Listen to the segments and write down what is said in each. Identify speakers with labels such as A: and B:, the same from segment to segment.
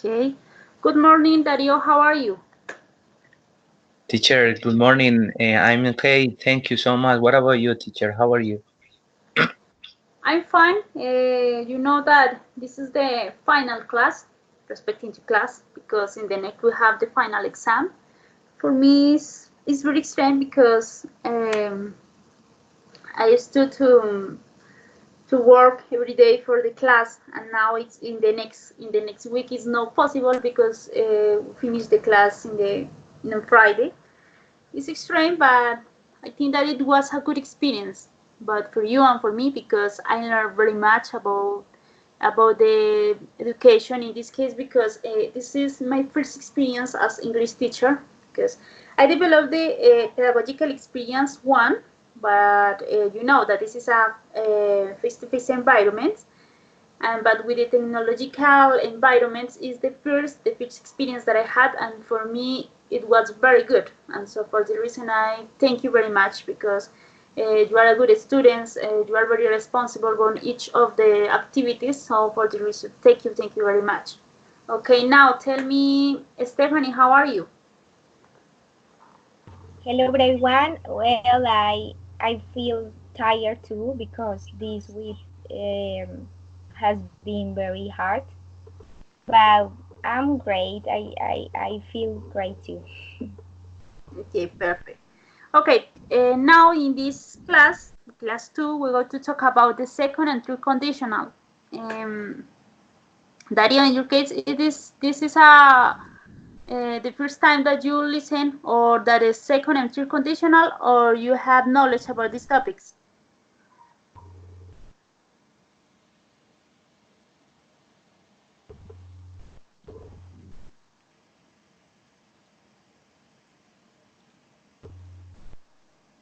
A: Okay. Good morning, Dario. How are you?
B: Teacher, good morning. I'm okay. Thank you so much. What about you, teacher? How are you?
A: I'm fine. You know that this is the final class, respecting to class, because in the next we have the final exam. For me, it's very strange because I used to work every day for the class, and now it's in the next week is not possible because we finish the class on Friday. It's extreme, but I think that it was a good experience. But for you and for me, because I learned very much about the education in this case, because this is my first experience as English teacher. Because I developed the pedagogical experience one, but you know that this is a face-to-face environment, and but with the technological environments is the first experience that I had, and for me it was very good. And so for the reason I thank you very much, because you are a good student, you are very responsible on each of the activities. So for the reason, thank you very much. Okay, now tell me, Stephanie, how are you?
C: Hello everyone. Well, I feel tired too because this week has been very hard, but I'm great. I feel great too.
A: Okay, perfect. Okay, now in this class 2, we're going to talk about the second and third conditional. Um, Dario, in your case, this is the first time that you listen, or that is second and third conditional, or you have knowledge about these topics?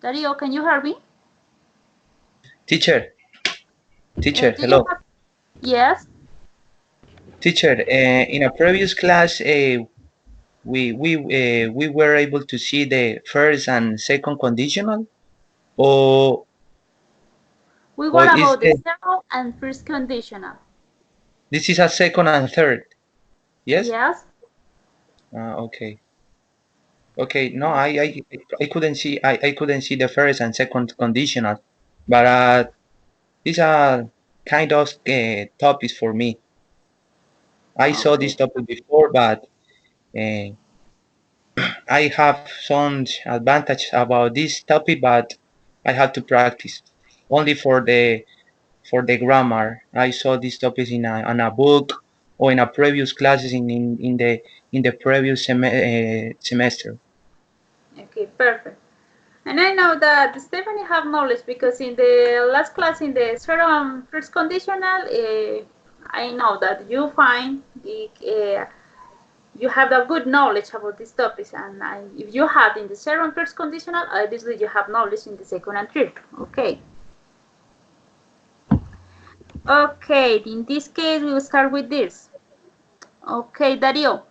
A: Dario, can you hear me?
B: Teacher, teacher,
A: Do you
B: hello.
A: have? Yes.
B: Teacher, in a previous class, we were able to see the first and second conditional, or
A: We
B: or
A: were
B: is
A: about the second and first conditional.
B: this is a second and third? Yes.
A: Yes.
B: Okay. Okay. No, I couldn't see. I couldn't see the first and second conditional, but these are kind of topics for me. I saw
A: Okay.
B: this topic before, but uh, I have some advantage about this topic, but I have to practice only for the grammar. I saw these topics in a book or in a previous classes in the previous semester.
A: Okay. Perfect. And I know that Stephanie have knowledge, because in the last class, in the second first conditional, I know that you find you have a good knowledge about these topics, and if you have in the second first conditional, obviously you have knowledge in the second and third. Okay. Okay, in this case we will start with this. Okay, Dario,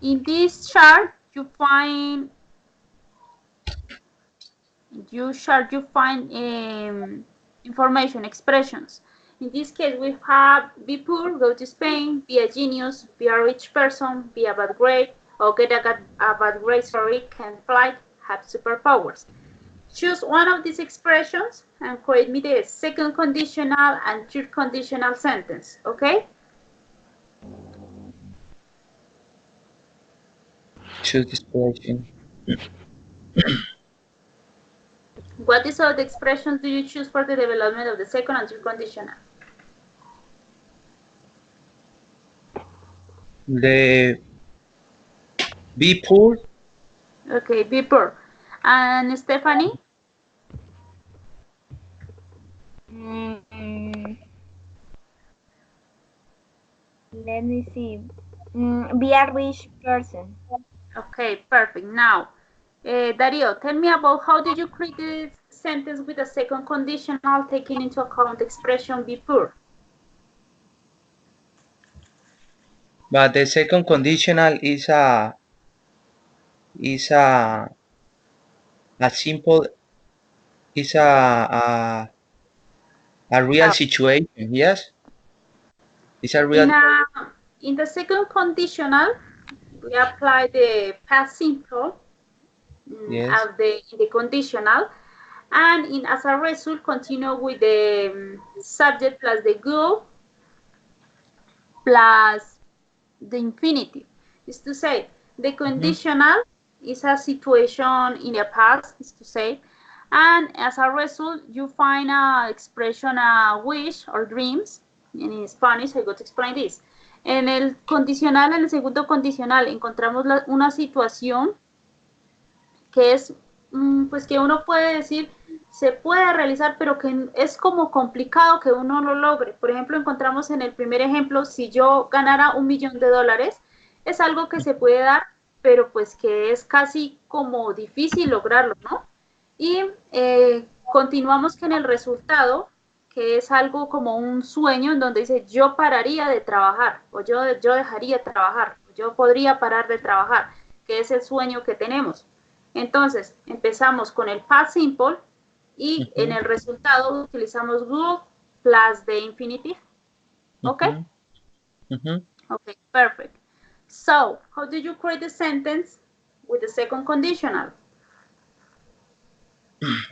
A: in this chart you find information, expressions. In this case, we have be poor, go to Spain; be a genius, be a rich person; be a bad grade, or get a bad grade, sorry; can fly, have superpowers. Choose one of these expressions and create me the second conditional and third conditional sentence. Okay?
B: Choose this question.
A: What is all the expressions do you choose for the development of the second and third conditional?
B: The be poor.
A: Okay, be poor. And Stephanie?
C: Mm, Let me see. Be a rich person.
A: Okay, perfect. Now, Dario, tell me about how did you create this sentence with a second conditional taking into account the expression be poor?
B: But the second conditional is a simple is a real
A: Uh,
B: situation. Yes, it's a
A: in
B: real.
A: a in the second conditional, we apply the past simple
B: Yes.
A: in the conditional, and as a result, continue with the subject plus the goal plus the infinitive. Is to say, the conditional is a situation in the past, is to say, and as a result, you find a expression, a wish or dreams. In Spanish, I got to explain this. En el condicional, en el segundo condicional, encontramos una situación que es, pues que uno puede decir, se puede realizar, pero que es como complicado que uno lo logre. Por ejemplo, encontramos en el primer ejemplo, si yo ganara $1.000.000, es algo que se puede dar, pero pues que es casi como difícil lograrlo, ¿no? Y continuamos que en el resultado, que es algo como un sueño en donde dice yo pararía de trabajar, o yo dejaría de trabajar, o yo podría parar de trabajar, que es el sueño que tenemos. Entonces, empezamos con el past simple y en el resultado utilizamos would plus the infinitive. Okay? Okay, perfect. So, how do you create the sentence with the second conditional?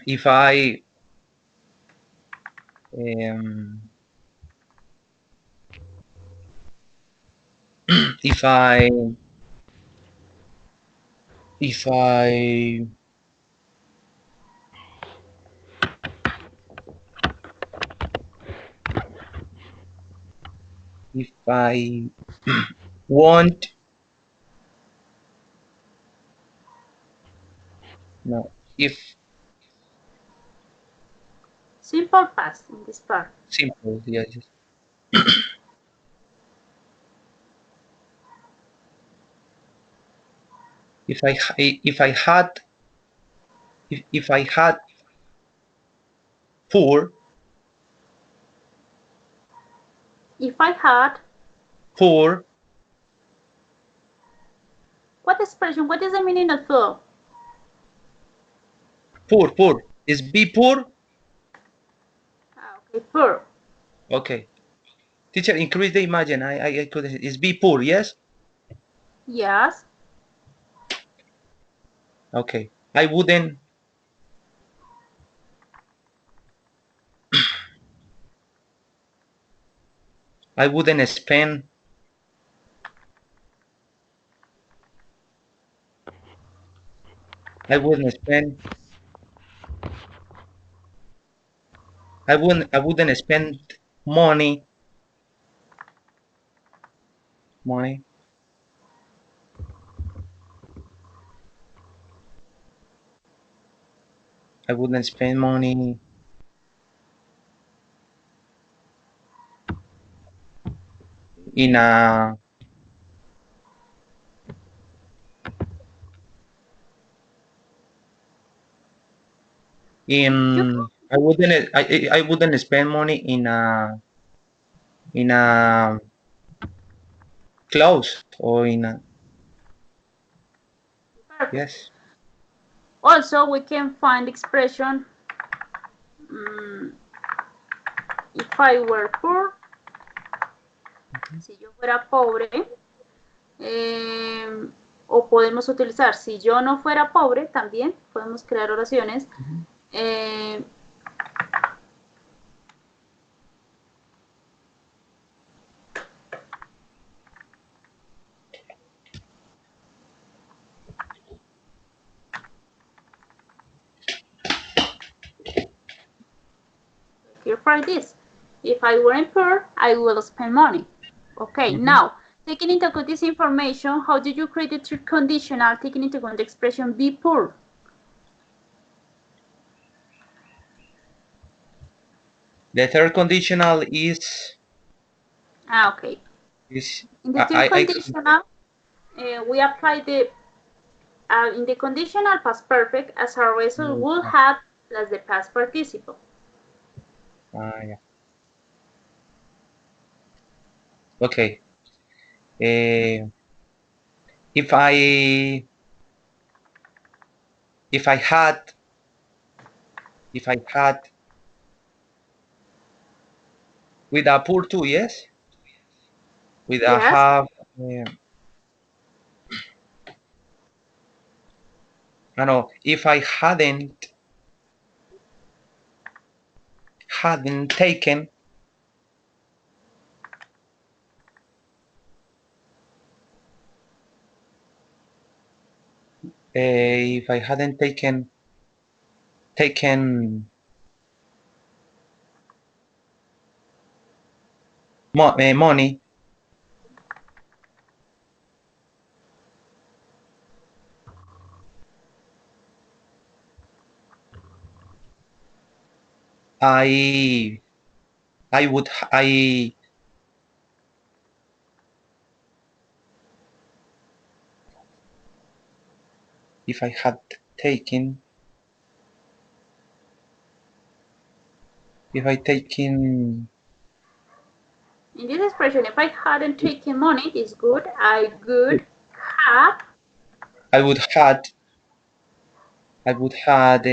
B: If I if I if I if I want no if
A: Simple past in this part.
B: simple yes if I had if I had poor
A: If I had,
B: poor
A: what expression, what is the meaning of poor?
B: Poor is be poor.
A: Okay, poor.
B: Okay, teacher, increase the imagine. I could is be poor. Yes.
A: Yes.
B: Okay, I wouldn't spend I wouldn't spend I wouldn't spend money I wouldn't spend money in a I wouldn't spend money in a clothes or in a
A: Perfect.
B: yes.
A: Also, we can find expression if I were poor, si yo fuera pobre, o podemos utilizar si yo no fuera pobre, también podemos crear oraciones. Here for this, if I weren't poor, I will spend money. Okay, now, taking into account this information, how did you create the third conditional, taking into account the expression be poor?
B: The third conditional is
A: Okay. In the third conditional, we apply the in the conditional past perfect as a result will have plus the past participle.
B: Yeah. Okay. If I had with a poor too, yes. with I
A: Yes.
B: have I know if I hadn't taken if I hadn't taken money, I I would I if I had taken if I taken
A: In this expression, if I hadn't taken money, it's good. I would have.
B: I would had I would had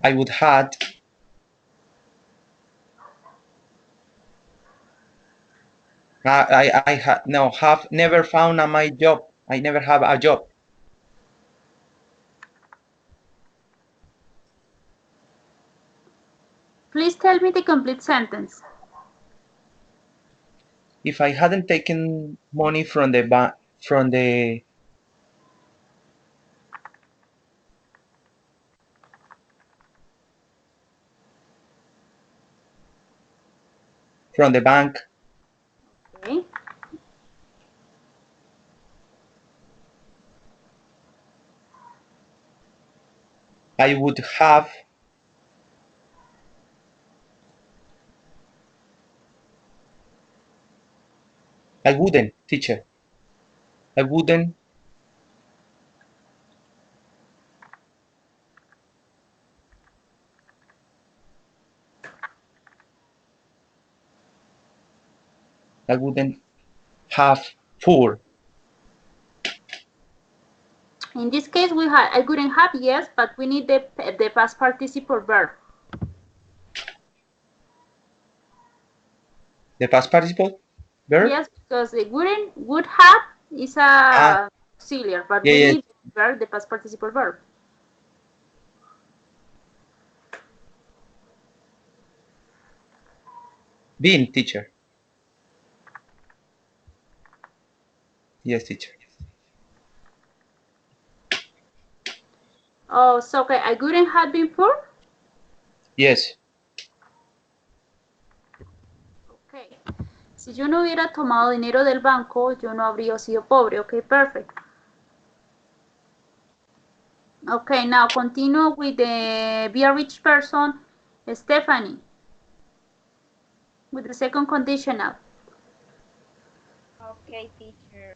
B: I would had I had no have never found my job. I never have a job.
A: Please tell me the complete sentence.
B: If I hadn't taken money from the from the bank,
A: Okay.
B: I would have I wouldn't, teacher. I wouldn't I wouldn't have poor.
A: In this case, we had I wouldn't have, yes, but we need the past participle verb.
B: The past participle verb?
A: Yes, because the wouldn't would have is
B: Ah,
A: a auxiliary, but
B: yeah,
A: we
B: yeah.
A: need the verb, the past participle verb.
B: Been, teacher. Yes, teacher.
A: Oh, so okay, I wouldn't have been poor.
B: Yes.
A: Okay. Si yo no hubiera tomado dinero del banco, yo no habría sido pobre. Okay, perfect. Okay, now continue with the be a rich person, Stephanie, with the second conditional.
C: Okay, teacher.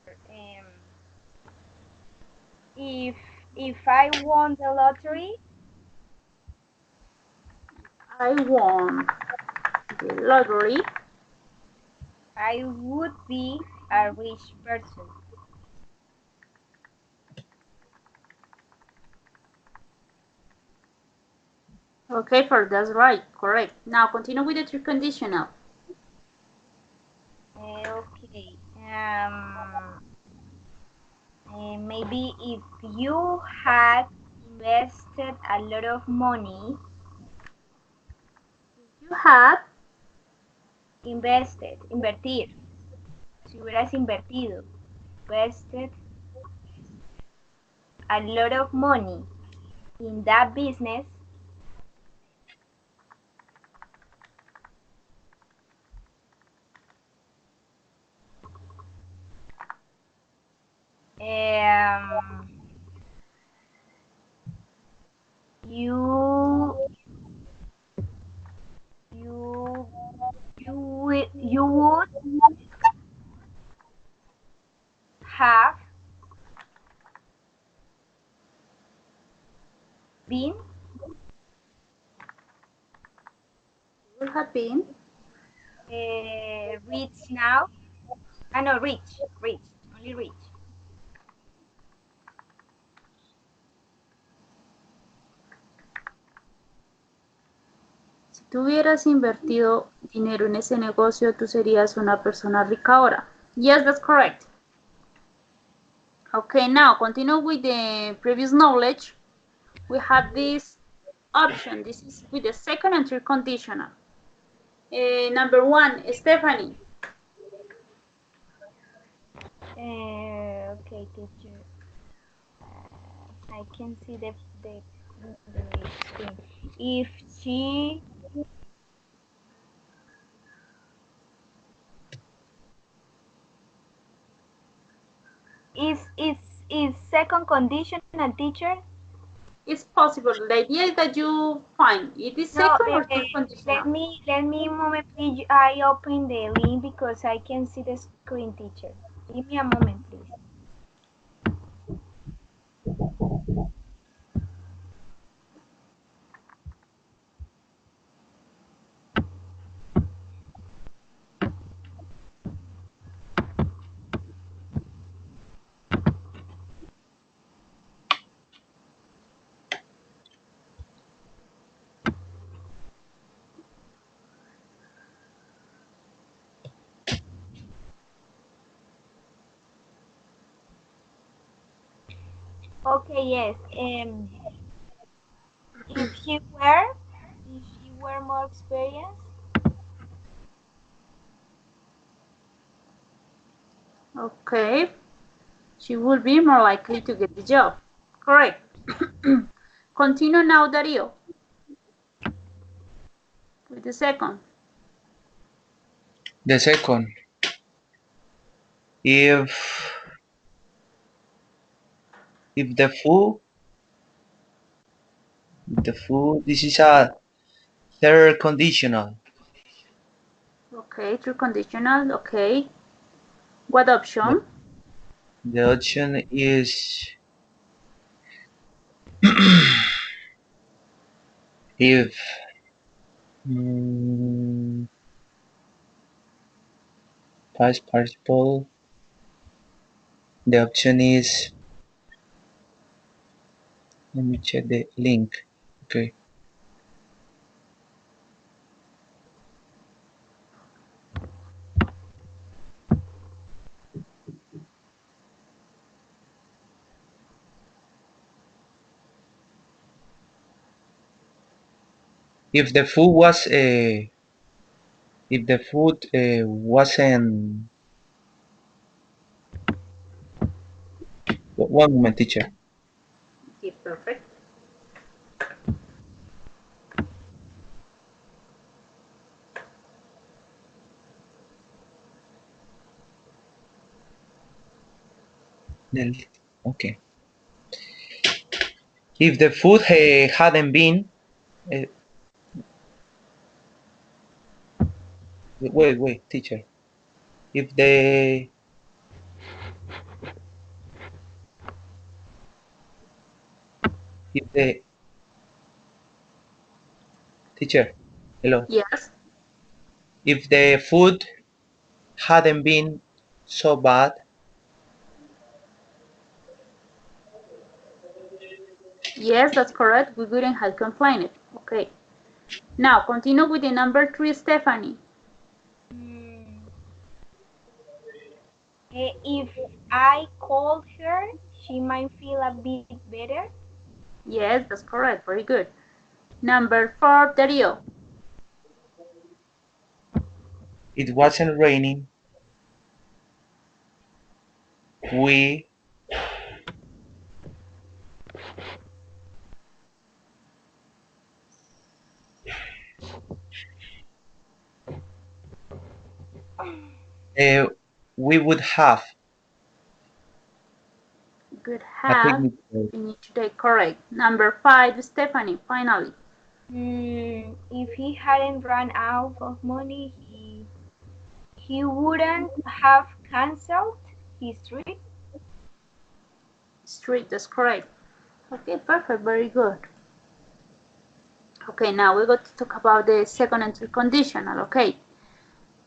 C: If if I won the lottery,
A: I won the lottery.
C: I would be a rich person.
A: Okay, for that's right, correct. Now continue with the three conditional.
C: Okay. Maybe if you had invested a lot of money,
A: You had
C: invertir. Si hubieras invertido, invested a lot of money in that business, you you you would have been
A: would have been
C: rich now. I know rich, only rich.
A: tú hubieras invertido dinero en ese negocio, tú serías una persona rica ahora. Yes, that's correct. Okay, now continue with the previous knowledge. We have this option. This is with the second and third conditional. Number 1, Stephanie.
C: Okay, teacher. I can see the screen. If she is second conditional, teacher?
A: It's possible. The idea is that you find it is second or third conditional.
C: Let me a moment, please. I open the link because I can see the screen, teacher. Give me a moment, please. Okay, yes. If she were more experienced.
A: Okay. She would be more likely to get the job. Correct. Continue now, Darío. With the second.
B: The second, if the food, this is a third conditional.
A: Okay, true conditional. Okay. What option?
B: The option is if past participle. The option is, let me check the link. Okay. If the food was wasn't, one moment, teacher.
A: Okay, perfect.
B: Okay. If the food hadn't been, wait, teacher. If the teacher, hello.
A: Yes.
B: If the food hadn't been so bad,
A: Yes, that's correct. We wouldn't have complained. Okay. Now, continue with the number 3, Stephanie.
C: If I called her, she might feel a bit better.
A: Yes, that's correct. Very good. Number 4, Darío.
B: it wasn't raining. We would have
A: Good
B: a
A: have.
B: picnic today.
A: Finish today. Correct. Number 5, Stephanie. Finally.
C: If he hadn't run out of money, he wouldn't have canceled his trip.
A: Street, that's correct. Okay, perfect. Very good. Okay, now we're going to talk about the second and third conditional. Okay.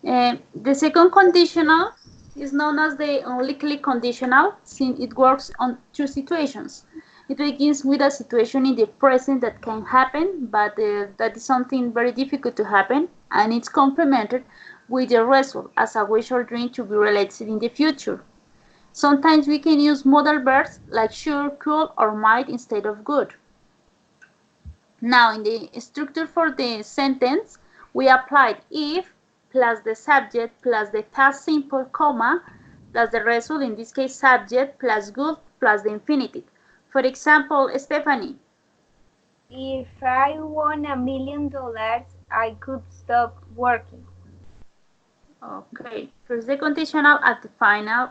A: The second conditional is known as the unlikely conditional since it works on two situations. It begins with a situation in the present that can happen, but that is something very difficult to happen, and it's complemented with the result as a wish or dream to be realized in the future. Sometimes we can use modal verbs like should, could, or might instead of would. Now, in the structure for the sentence, we applied if plus the subject plus the past simple comma plus the result, in this case subject plus would plus the infinitive. For example, Stephanie.
C: If I won $1 million, I could stop working.
A: Okay, first the conditional at the final,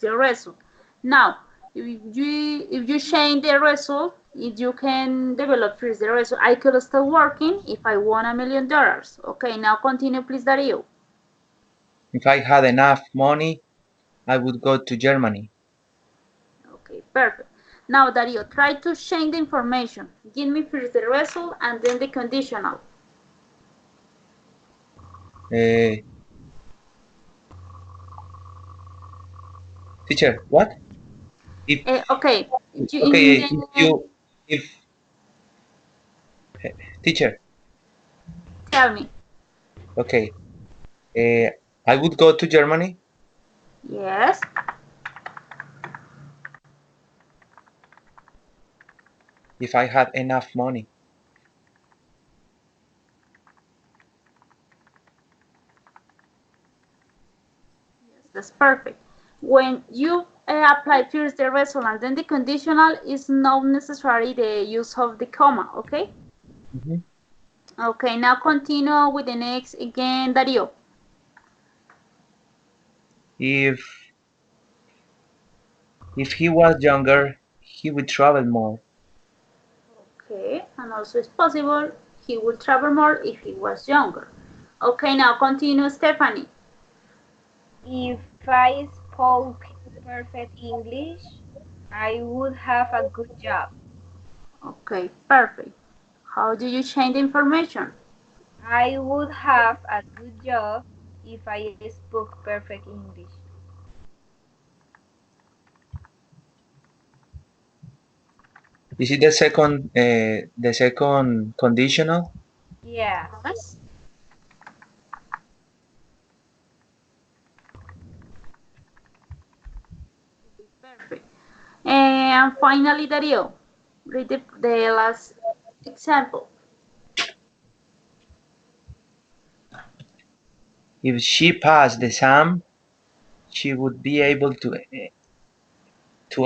A: the result. Now, if you change the result, you can develop first the result. I could start working if I won $1 million. Okay, now continue, please, Dario.
B: If I had enough money, I would go to Germany.
A: Okay, perfect. Now, Dario, try to change the information. Give me first the result and then the conditional.
B: Teacher, what? If
A: Okay,
B: okay, if teacher,
A: tell me.
B: okay, I would go to Germany
A: Yes.
B: if I had enough money.
A: Yes, that's perfect. When you apply first the result and then the conditional, is not necessary the use of the comma, okay?
B: Mm-hmm.
A: Okay, now continue with the next again, Dario.
B: If he was younger, he would travel more.
A: Okay, and also it's possible he would travel more if he was younger. Okay, now continue, Stephanie.
C: If I spoke perfect English, I would have a good job.
A: Okay, perfect. How do you change the information?
C: I would have a good job if I spoke perfect English.
B: Is it the second conditional?
C: Yes.
A: Yes. Perfect. And finally, Dario, read the last example.
B: If she passed the exam, she would be able to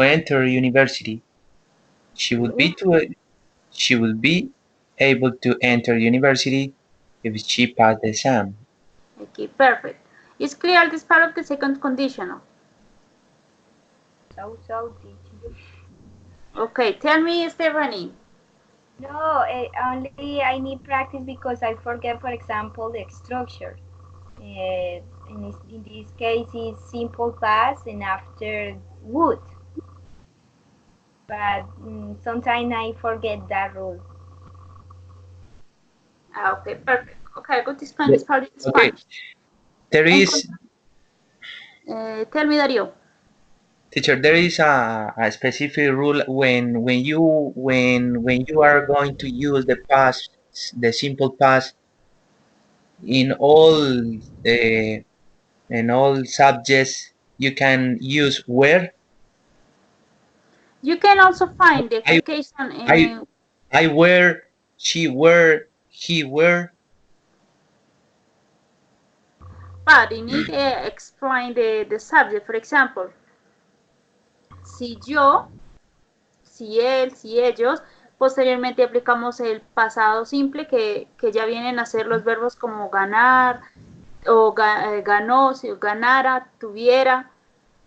B: enter university. She would be able to enter university if she passed the exam.
A: Okay, perfect. It's clear this part of the second conditional.
C: So teaching.
A: Okay, tell me, Stephanie.
C: No, only I need practice because I forget, for example, the structure. In this case, it's simple past and after would. But sometimes I forget that rule.
A: Okay, perfect. Okay, I got to explain this
B: The-
A: part in
B: Okay,
A: Spanish.
B: there
A: And
B: is
A: tell me, Dario.
B: teacher. There is a specific rule when you are going to use the past, the simple past in the in all subjects. You can use where.
A: You can also find the
B: I
A: application,
B: I I were, she were, he were.
A: but you need to explain the subject. For example, si yo, si él, si ellos. Posteriormente aplicamos el pasado simple que ya vienen a ser los verbos como ganar o ganó, si ganara, tuviera.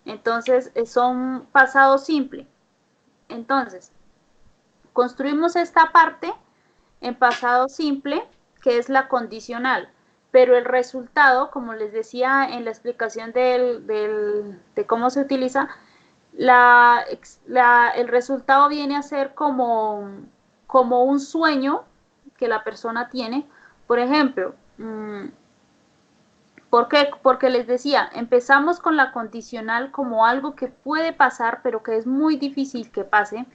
A: Entonces son pasado simple. Entonces, construimos esta parte en pasado simple, que es la condicional, pero el resultado, como les decía en la explicación de cómo se utiliza, el resultado viene a ser como un sueño que la persona tiene. Por ejemplo, ¿por qué? Porque les decía, empezamos con la condicional como algo que puede pasar, pero que es muy difícil que pase.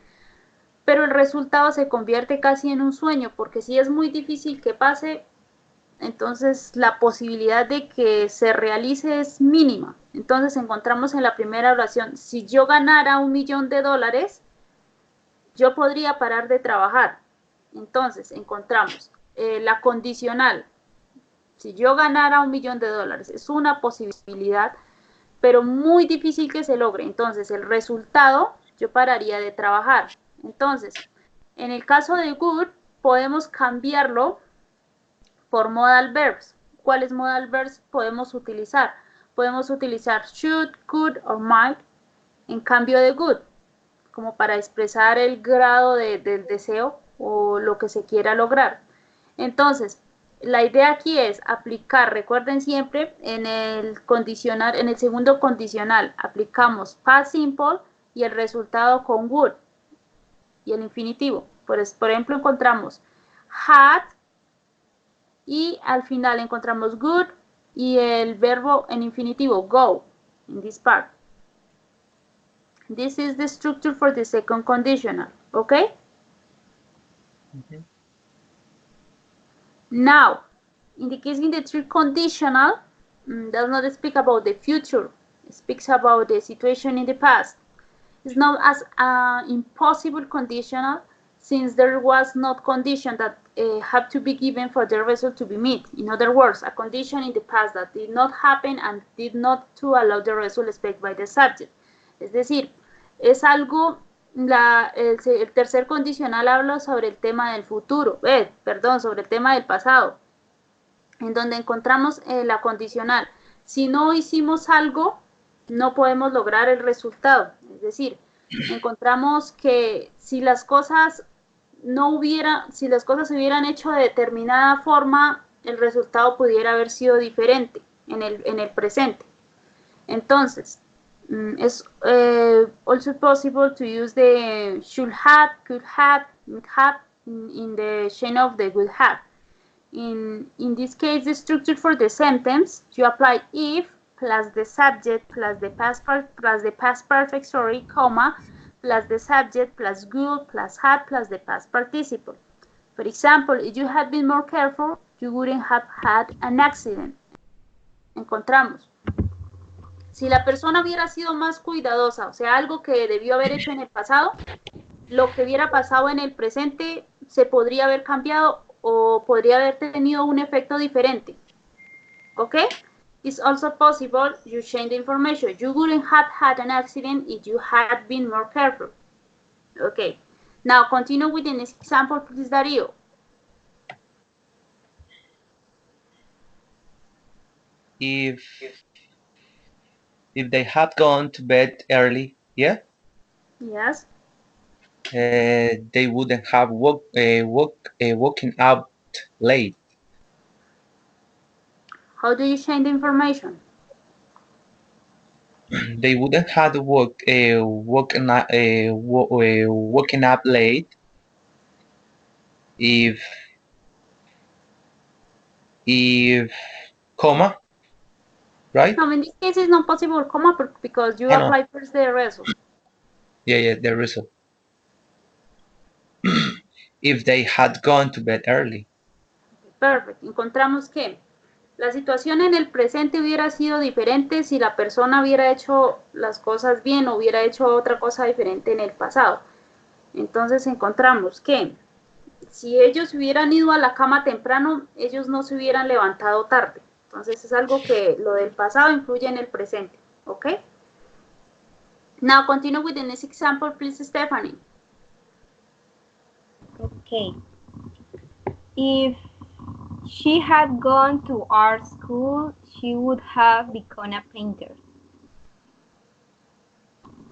A: pero el resultado se convierte casi en un sueño, porque si es muy difícil que pase, entonces la posibilidad de que se realice es mínima. Entonces encontramos en la primera oración, si yo ganara $1.000.000, yo podría parar de trabajar. Entonces encontramos la condicional, si yo ganara $1.000.000, es una posibilidad, pero muy difícil que se logre. Entonces el resultado, yo pararía de trabajar. Entonces, en el caso de good, podemos cambiarlo por modal verbs. ¿Cuáles modal verbs podemos utilizar? Podemos utilizar should, could o might en cambio de good, como para expresar el grado del deseo o lo que se quiera lograr. Entonces, la idea aquí es aplicar, recuerden siempre, en el condicional, en el segundo condicional, aplicamos past simple y el resultado con would y el infinitivo. Por ejemplo, encontramos had y al final encontramos good y el verbo en infinitivo, go, in this part. This is the structure for the second conditional, okay? Now, in the case in the third conditional, does not speak about the future, it speaks about the situation in the past. It's not as an impossible conditional since there was not condition that have to be given for the result to be met. In other words, a condition in the past that did not happen and did not to allow the result expected by the subject. Es decir, es algo, el tercer condicional habla sobre el tema del futuro, sobre el tema del pasado, en donde encontramos la condicional. Si no hicimos algo, no podemos lograr el resultado. Es decir, encontramos que si las cosas se hubieran hecho de determinada forma, el resultado pudiera haber sido diferente en el presente. Entonces, it's also possible to use the should have, could have, would have in the chain of the would have. In this case, the structure for the sentence, you apply if plus the subject plus the past perfect, comma, plus the subject plus good plus had plus the past participle. For example, if you had been more careful, you wouldn't have had an accident. Encontramos. Si la persona hubiera sido más cuidadosa, o sea, algo que debió haber hecho en el pasado, lo que hubiera pasado en el presente se podría haber cambiado o podría haber tenido un efecto diferente. Okay? It's also possible you change the information. You wouldn't have had an accident if you had been more careful. Okay. Now continue with the next example, please, Darío.
B: If they had gone to bed early, yeah?
A: Yes.
B: They wouldn't have woken up late.
A: How do you change the information?
B: They wouldn't have woken up late if comma, right?
A: No, in this case it's not possible, comma, because you apply first the result.
B: Yeah, the result. If they had gone to bed early.
A: Perfect. Encontramos que la situación en el presente hubiera sido diferente si la persona hubiera hecho las cosas bien o hubiera hecho otra cosa diferente en el pasado. Entonces encontramos que si ellos hubieran ido a la cama temprano, ellos no se hubieran levantado tarde. Entonces es algo que lo del pasado influye en el presente. ¿Ok? Now continue with the next example, please, Stephanie.
C: Okay. If she had gone to art school, she would have become a painter.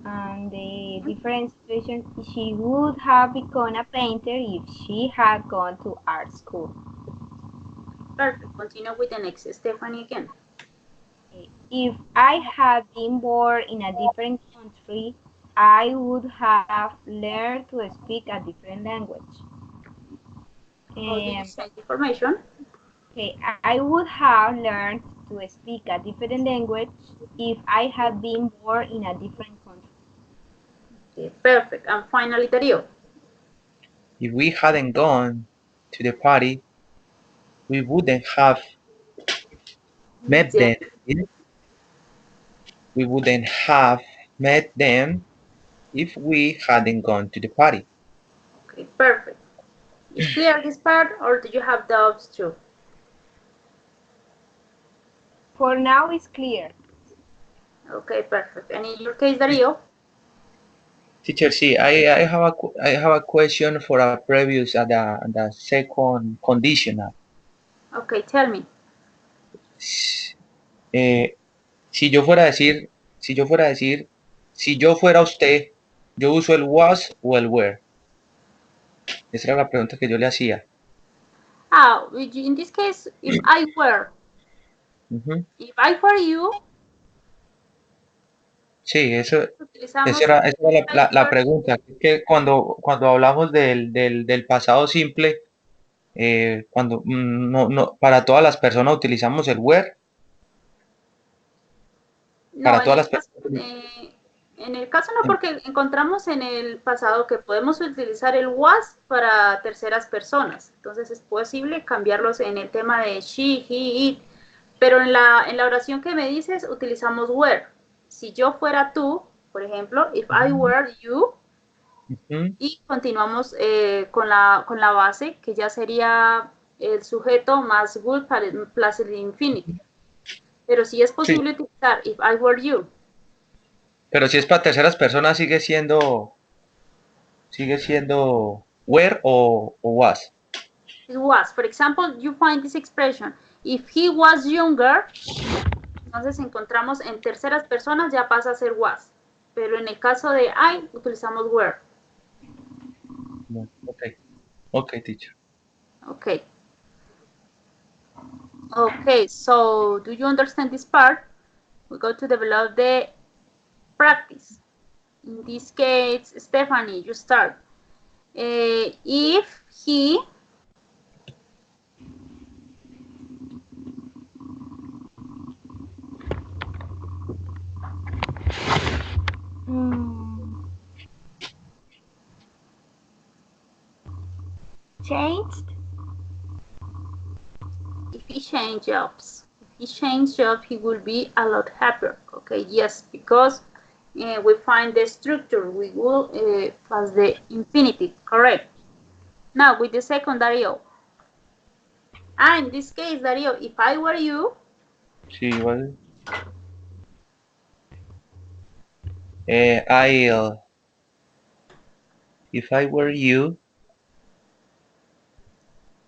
C: And the different situation, she would have become a painter if she had gone to art school.
A: Perfect. Continue with the next, Stephanie, again.
C: If I had been born in a different country, I would have learned to speak a different language.
A: Information.
C: Okay, I would have learned to speak a different language if I had been born in a different country.
A: Okay, perfect. And finally, Darío.
B: if we hadn't gone to the party, we wouldn't have met
A: Yeah.
B: them. We wouldn't have met them if we hadn't gone to the party.
A: Okay, perfect. Is clear this part, or do you have doubts too?
C: For now, it's clear.
A: Okay, perfect. And in your case, Dario?
B: Teacher, see, I have a question for a previous the second conditional.
A: Okay, tell me.
B: Eh, si yo fuera a decir, si yo fuera a decir, si yo fuera usted, yo uso el was o el were. Esa era la pregunta que yo le hacía.
A: In this case, if I were,
B: Ujú.
A: if I were you,
B: Sí, esa
A: utilizamos
B: era la,
A: I
B: la
A: were.
B: pregunta. Que cuando hablamos del pasado simple, cuando para todas las personas utilizamos el were.
A: No,
B: Para todas las personas.
A: en el caso no, porque encontramos en el pasado que podemos utilizar el was para terceras personas. Entonces es posible cambiarlos en el tema de she, he, it. Pero en la oración que me dices utilizamos were. Si yo fuera tú, por ejemplo, if I were you,
B: Ujú.
A: y continuamos con la base, que ya sería el sujeto más would plus el infinitive. Pero sí es
B: Sí,
A: posible utilizar if I were you.
B: pero si es para terceras personas sigue siendo were o was.
A: It was. For example, you find this expression. If he was younger, entonces encontramos en terceras personas ya pasa a ser was. Pero en el caso de I, utilizamos were.
B: Okay. Okay, teacher.
A: Okay. Okay, so do you understand this part? We go to develop the practice. In this case, Stephanie, you start. If he
C: Changed?
A: if he changed jobs, he will be a lot happier. Okay, yes, because we find the structure, we will plus the infinitive, correct. Now with the second Dario. In this case, Dario, if I were you,
B: Sí, igual. If I were you,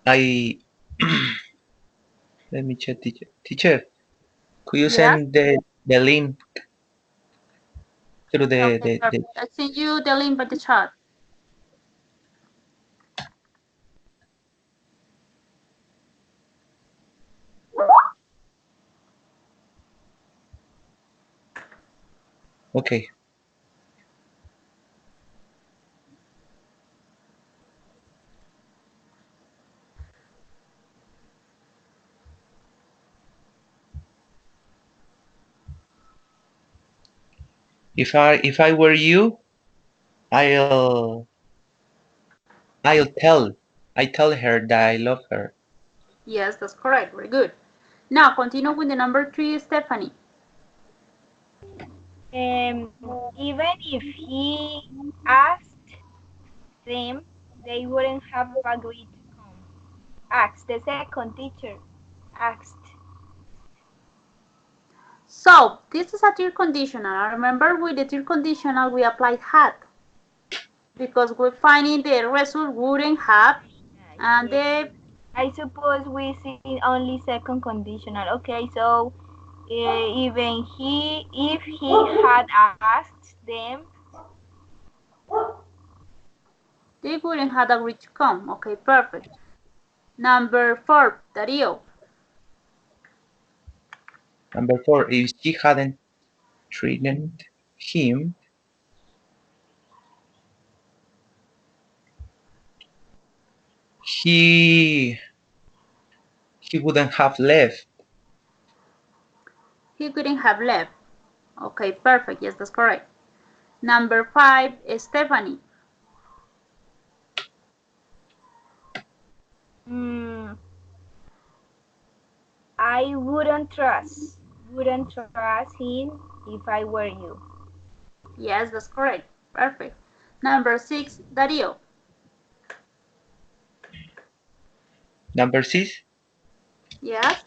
B: let me check, teacher. Teacher, could you
A: yes,
B: send the link through
A: okay, perfect. I send you the link by the chat.
B: Okay. If I were you, I'll I tell her that I love her.
A: Yes, that's correct. Very good. Now continue with the number 3, Stephanie.
C: Even if he asked them, they wouldn't have agreed to come. Asked, the second teacher asked.
A: So this is a third conditional. Remember, with the third conditional, we applied had because we're finding the result wouldn't have, and
C: Yes.
A: the
C: I suppose we see only second conditional. Okay, so even if he had asked them,
A: they wouldn't have agreed to come. Okay, perfect. Number 4, Dario.
B: Number 4, if she hadn't threatened him, he wouldn't have left.
A: He couldn't have left. Okay, perfect. Yes, that's correct. Number 5, Stephanie.
C: I wouldn't trust him if I were you.
A: Yes, that's correct. Perfect. Number 6, Darío.
B: Number 6.
A: Yes.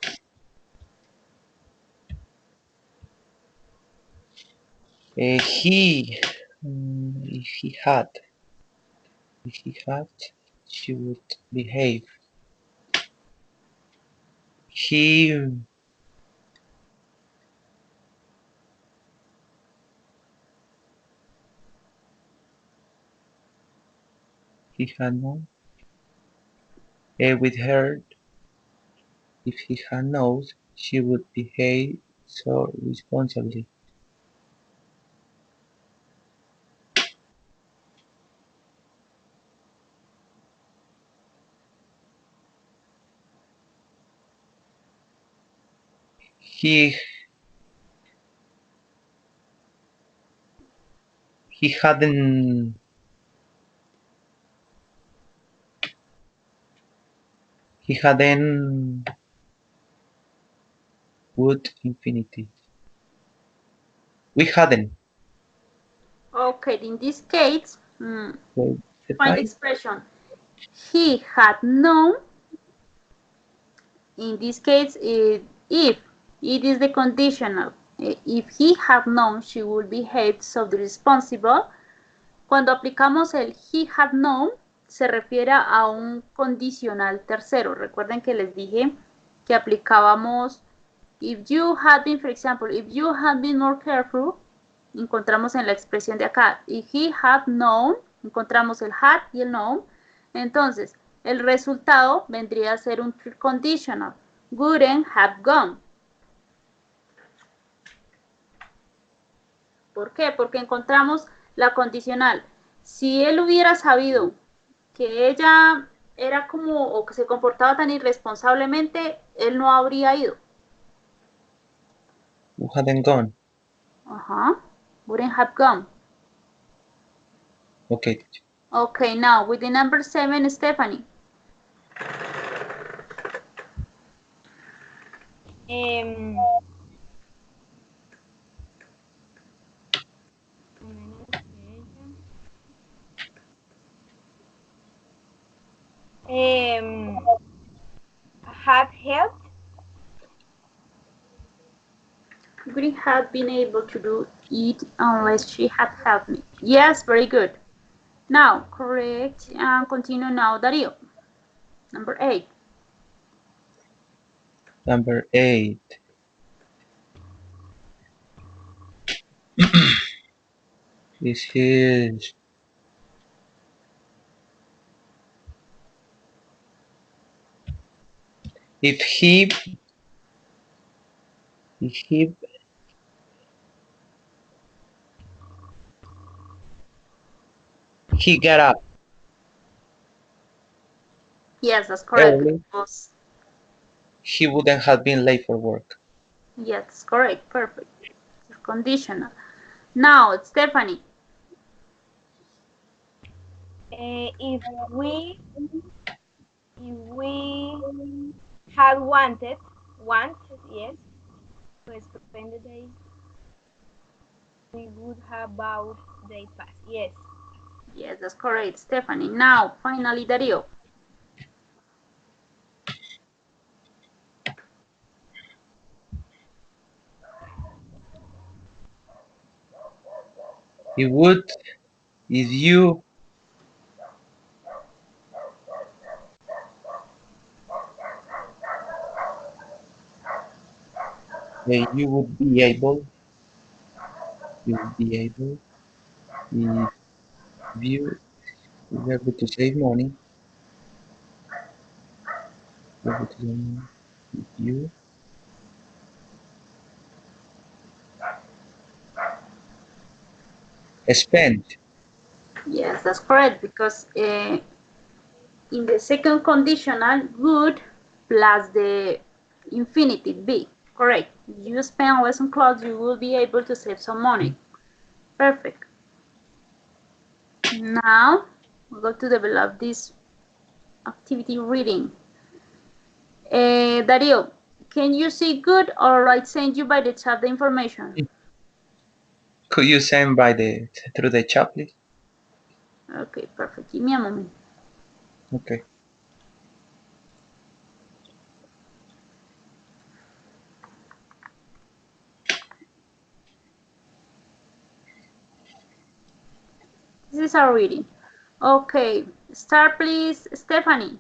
B: If he had, she would behave. He had known with her. If he had known, she would behave so responsibly. He he hadn't he hadn't would infinity. We hadn't.
A: Okay, in this case,
B: Well,
A: find the expression. He had known. In this case, if it is the conditional. If he had known, she would behave so responsible. Cuando aplicamos el he had known, se refiere a un condicional tercero. Recuerden que les dije que aplicábamos if you had been, for example, if you had been more careful, encontramos en la expresión de acá. If he had known, encontramos el had y el known. Entonces, el resultado vendría a ser un conditional. Wouldn't have gone. ¿Por qué? Porque encontramos la condicional. Si él hubiera sabido que ella era como, o que se comportaba tan irresponsablemente, él no habría ido.
B: Who hadn't gone.
A: Wouldn't have gone.
B: Okay.
A: Okay, now with the number 7, Stephanie.
C: Had helped.
A: Wouldn't have been able to do it unless she had helped me. Yes, very good. Now, correct, and continue now, Darío. Number 8.
B: Number 8. This is if he got up.
A: Yes, that's correct.
B: Because he wouldn't have been late for work.
A: Yes, correct. Perfect. It's conditional. Now, Stephanie.
C: If we had wanted, yes, to spend the day, we would have bought day pass. Yes.
A: Yes, that's correct, Stephanie. Now, finally, Darío.
B: It would if you would be able if you were able to save money. If you spend.
A: Yes, that's correct, because in the second conditional, would plus the infinitive be. Correct. If you spend less on clothes, you will be able to save some money. Perfect. Now, we're going to develop this activity reading. Dario, can you see good or I send you by the chat the information?
B: Could you send by the through the chat, please?
A: Okay, perfect. Give me a moment.
B: Okay.
A: This is our reading. Okay, start please, Stephanie.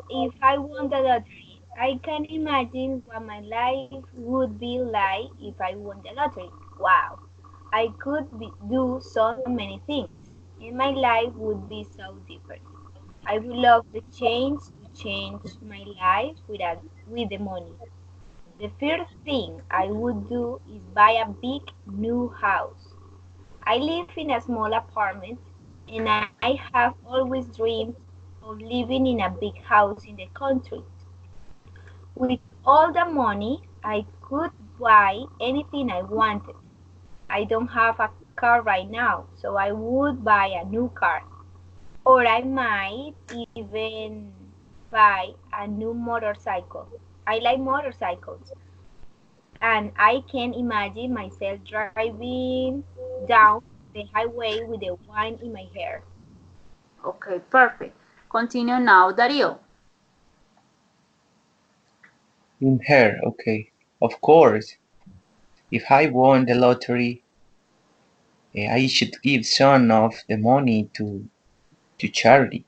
C: If I won the lottery, I can imagine what my life would be like if I won the lottery. Wow, I could do so many things, and my life would be so different. I would love the change to change my life with the money. The first thing I would do is buy a big new house. I live in a small apartment and I have always dreamed of living in a big house in the country. With all the money, I could buy anything I wanted. I don't have a car right now, so I would buy a new car. Or I might even buy a new motorcycle. I like motorcycles, and I can imagine myself driving down the highway with the wine in my hair.
A: Okay, perfect. Continue now, Dario.
B: In her, okay. Of course, if I won the lottery, I should give some of the money to charity.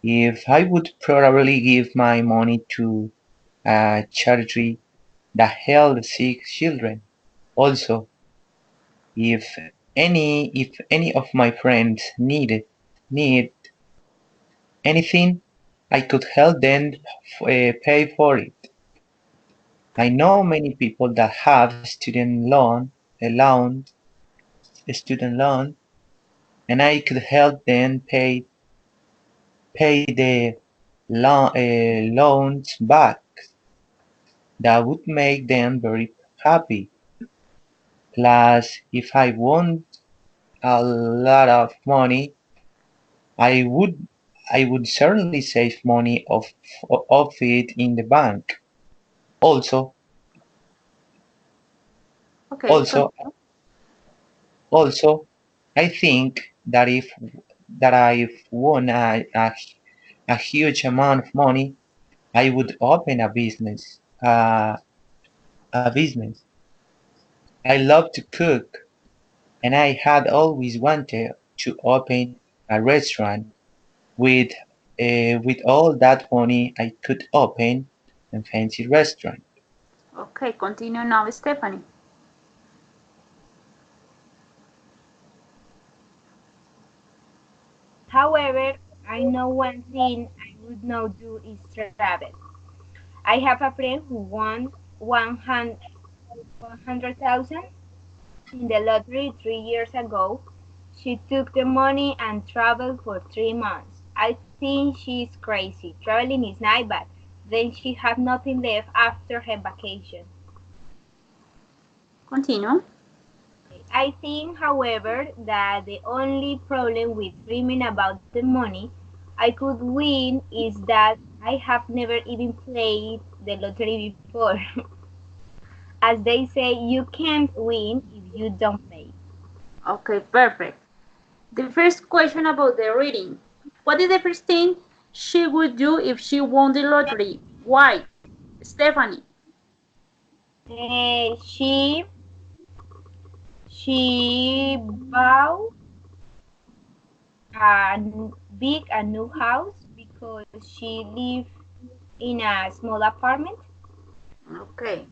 B: If I would probably give my money to a charity that helps sick children. Also, if any of my friends need anything, I could help them pay for it. I know many people that have student loan, and I could help them pay the loans back. That would make them very happy. Plus, if I won a lot of money, I would I would certainly save money of it in the bank. Also,
A: Okay,
B: also,
A: continue.
B: also, I think that I've won a huge amount of money, I would open a business. I love to cook, and I had always wanted to open a restaurant. With with all that money, I could open a fancy restaurant.
A: Okay, continue now, Stephanie.
C: However, I know one thing I would not do is travel. I have a friend who won 100,000 in the lottery 3 years ago. She took the money and traveled for 3 months. I think she's crazy. Traveling is nice, but then she had nothing left after her vacation.
A: Continue.
C: I think, however, that the only problem with dreaming about the money I could win is that I have never even played the lottery before. As they say, you can't win if you don't play.
A: Okay, perfect. The first question about the reading. What is the first thing she would do if she won the lottery? Why? Stephanie.
C: Eh, she she bought a big a new house because she lived in a small apartment.
A: Okay.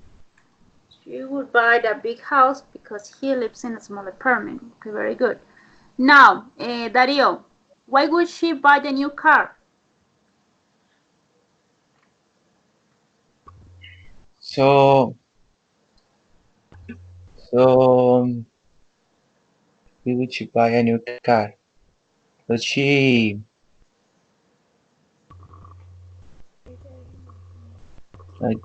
A: She would buy the big house because he lives in a small apartment. Okay, very good. Now, Dario, why would she buy the new car?
B: So so we would she buy a new car. But like,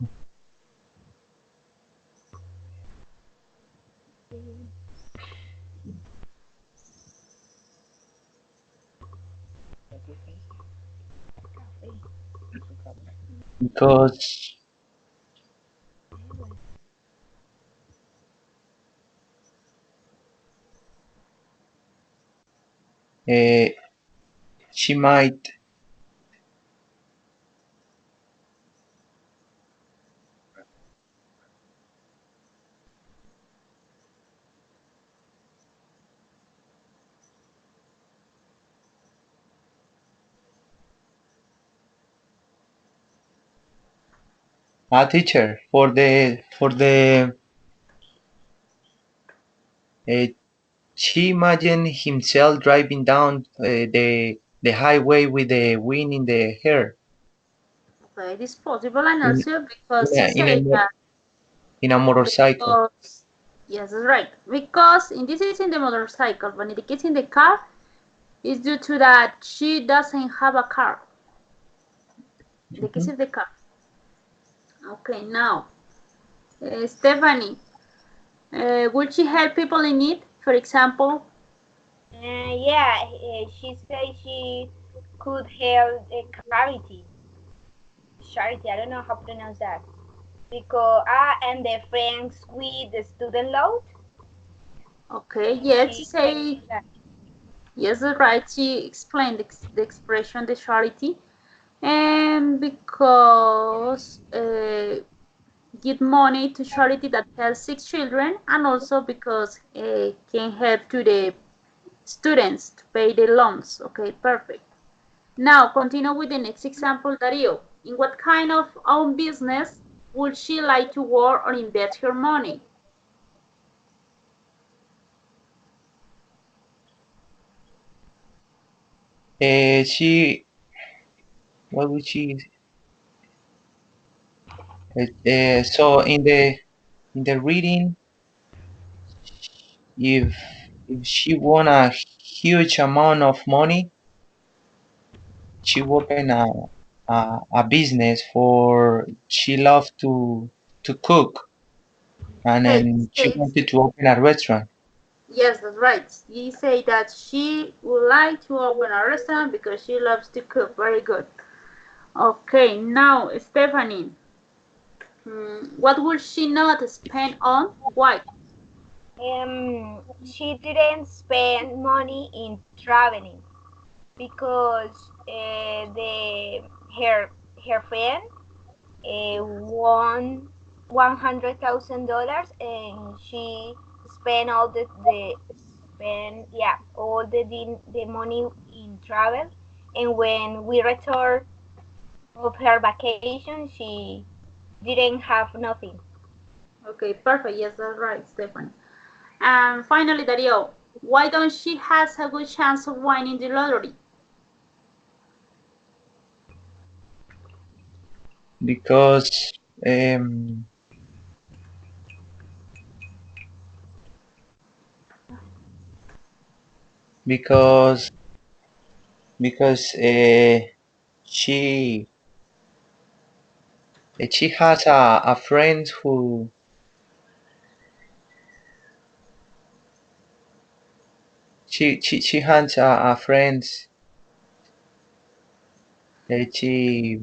B: Because uh, she might a teacher for the uh, she imagined himself driving down the highway with the wind in the hair
A: Okay, it is possible, and
B: in
A: also
B: in
A: because
B: a,
A: he
B: in a,
A: said
B: mo-
A: that
B: in a motorcycle.
A: because yes, that's right. Because in this is in the motorcycle, but in the case in the car, it's due to that she doesn't have a car. In the case
B: Mhm.
A: of the car. Okay, now Stephanie, would she help people in need? For example,
C: Yeah, she said she could help charity. Charity, I don't know how to pronounce that. Because and the friends with the student loan,
A: okay, yes, she
C: she said
A: say
C: that.
A: yes, that's right. She explained the expression the charity, and because give money to charity that helps sick children, and also because can help to the students to pay the loans. Okay, perfect. Now continue with the next example, Dario. In what kind of own business would she like to work or invest her money?
B: She what would she so in the reading if she won a huge amount of money she opened a business for she loved to cook and
A: Okay,
B: then she
A: says
B: wanted to open a restaurant
A: yes, that's right. You say that she would like to open a restaurant because she loves to cook. Very good. Okay, now Stephanie, what would she not spend on? Why?
C: She didn't spend money in traveling because the her her friend won $100,000 and she spent all the money in travel, and when we returned of her vacation she didn't have nothing.
A: Okay, perfect. Yes, that's right, Stephanie. And finally, Dario, why don't she has a good chance of winning the lottery?
B: because um, because because she has a friend who she has a friend she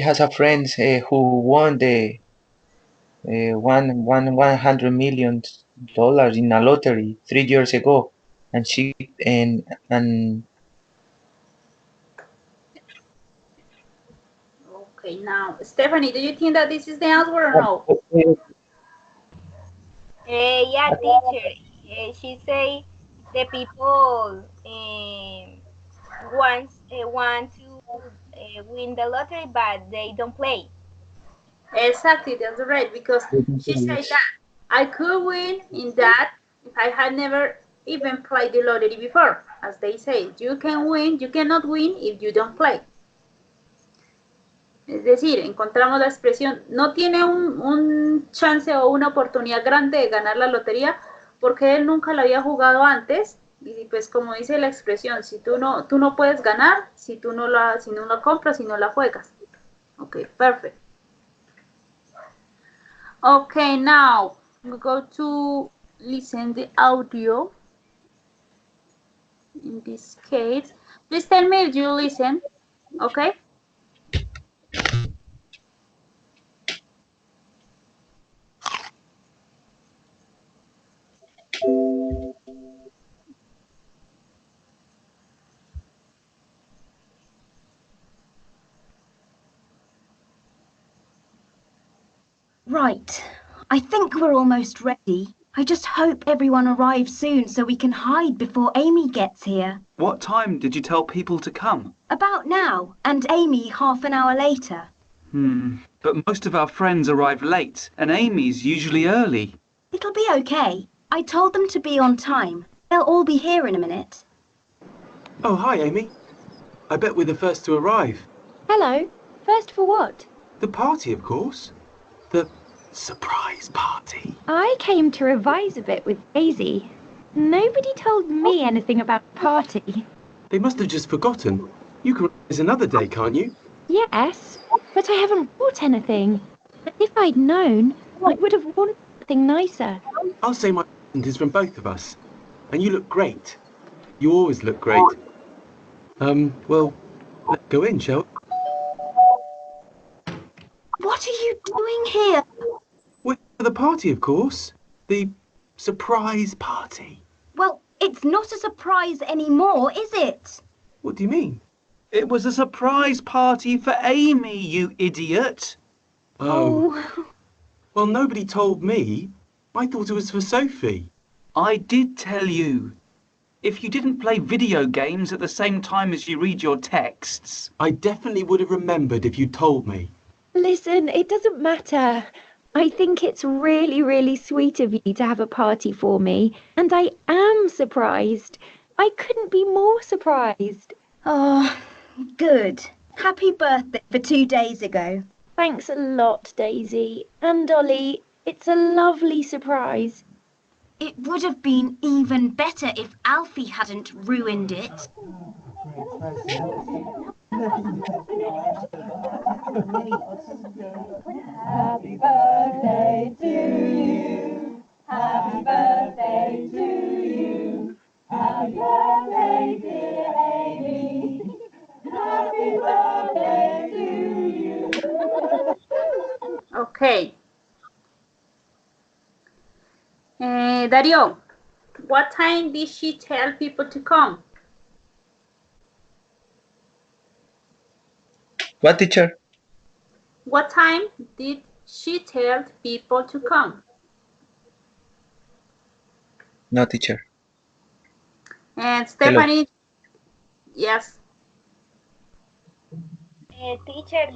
B: has a friend who won the $100 million in a lottery 3 years ago, and she and
A: Okay, now, Stephanie, do you think that this is the answer or no?
C: Yeah, teacher. She say the people want to win the lottery, but they don't play.
A: Exactly, that's right, because she said that I could win in that if I had never even played the lottery before. As they say, you can win, you cannot win if you don't play. Es decir, encontramos la expresión, no tiene un chance o una oportunidad grande de ganar la lotería porque él nunca la había jugado antes y pues como dice la expresión, si tú no puedes ganar si no la compras, si no la juegas. Ok, perfect. Okay, now we go to listen the audio. in this case. Please tell me if you listen, okay?
D: Right. I think we're almost ready. I just hope everyone arrives soon so we can hide before Amy gets here.
E: What time did you tell people to come?
D: About now, and Amy half an hour later.
E: But most of our friends arrive late, and Amy's usually early.
D: It'll be okay. I told them to be on time. They'll all be here in a minute.
F: Oh, hi, Amy. I bet we're the first to arrive.
G: Hello. First for what?
F: The party, of course. The surprise party.
G: I came to revise a bit with Daisy. Nobody told me anything about the party.
F: They must have just forgotten. You can revise another day, can't you?
G: Yes, but I haven't bought anything. But if I'd known, I would have worn something nicer.
F: I'll say my present is from both of us. And you look great. You always look great. Well, let's go in, shall we?
D: What are you doing here?
F: We're for the party, of course. The surprise party.
D: Well, it's not a surprise anymore, is it?
F: What do you mean?
E: It was a surprise party for Amy, you idiot.
F: Oh. Well, nobody told me. I thought it was for Sophie.
E: I did tell you. If you didn't play video games at the same time as you read your texts.
F: I definitely would have remembered if you told me.
G: Listen, it doesn't matter. I think it's really, really sweet of you to have a party for me, and I am surprised. I couldn't be more surprised.
D: Oh, good. Happy birthday for 2 days ago.
G: Thanks a lot, Daisy. And Ollie, it's a lovely surprise.
D: It would have been even better if Alfie hadn't ruined it.
H: Happy birthday to you. Happy birthday to you. Happy birthday, dear Amy. Happy birthday to you.
A: Okay. Dario, what time did she tell people to come?
B: What, teacher?
A: What time did she tell people to come?
B: No, teacher.
A: And Stephanie, yes.
C: Teacher,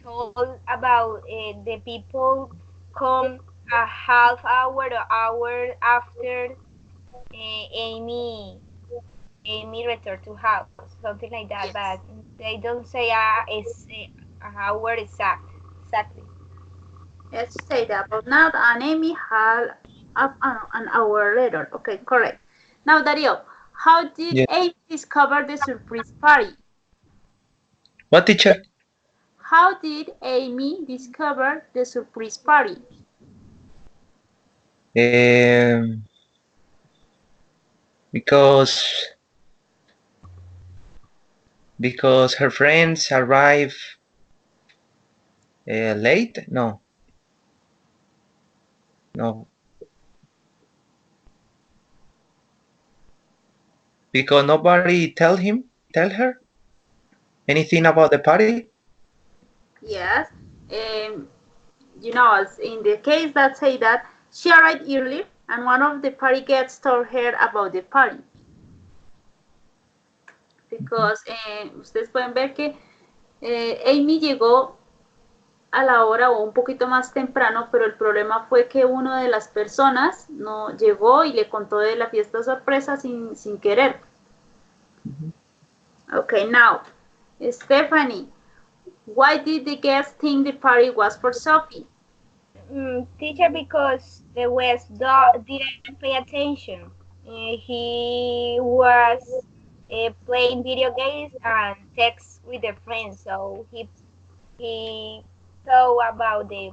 C: told about the people come a half hour or hour after Amy returned to house, something like that. But they don't say it's a hour exactly.
A: Let's say that, but not an Amy had an hour later. Okay, correct. Now, Dario, how did Amy discover the surprise party?
B: What, teacher?
A: How did Amy discover the surprise party?
B: Because her friends arrive late? No. Because nobody tell her anything about the party?
A: Yes. You know, as in the case that say that she arrived early and one of the party guests told her about the party. Because ustedes pueden ver que Amy llegó a la hora o un poquito más temprano, pero el problema fue que una de las personas no llegó y le contó de la fiesta sorpresa sin querer. Okay, now, Stephanie, why did the guests think the party was for Sophie?
C: Teacher, because the West didn't pay attention. He was playing video games and text with their friends, so he thought about the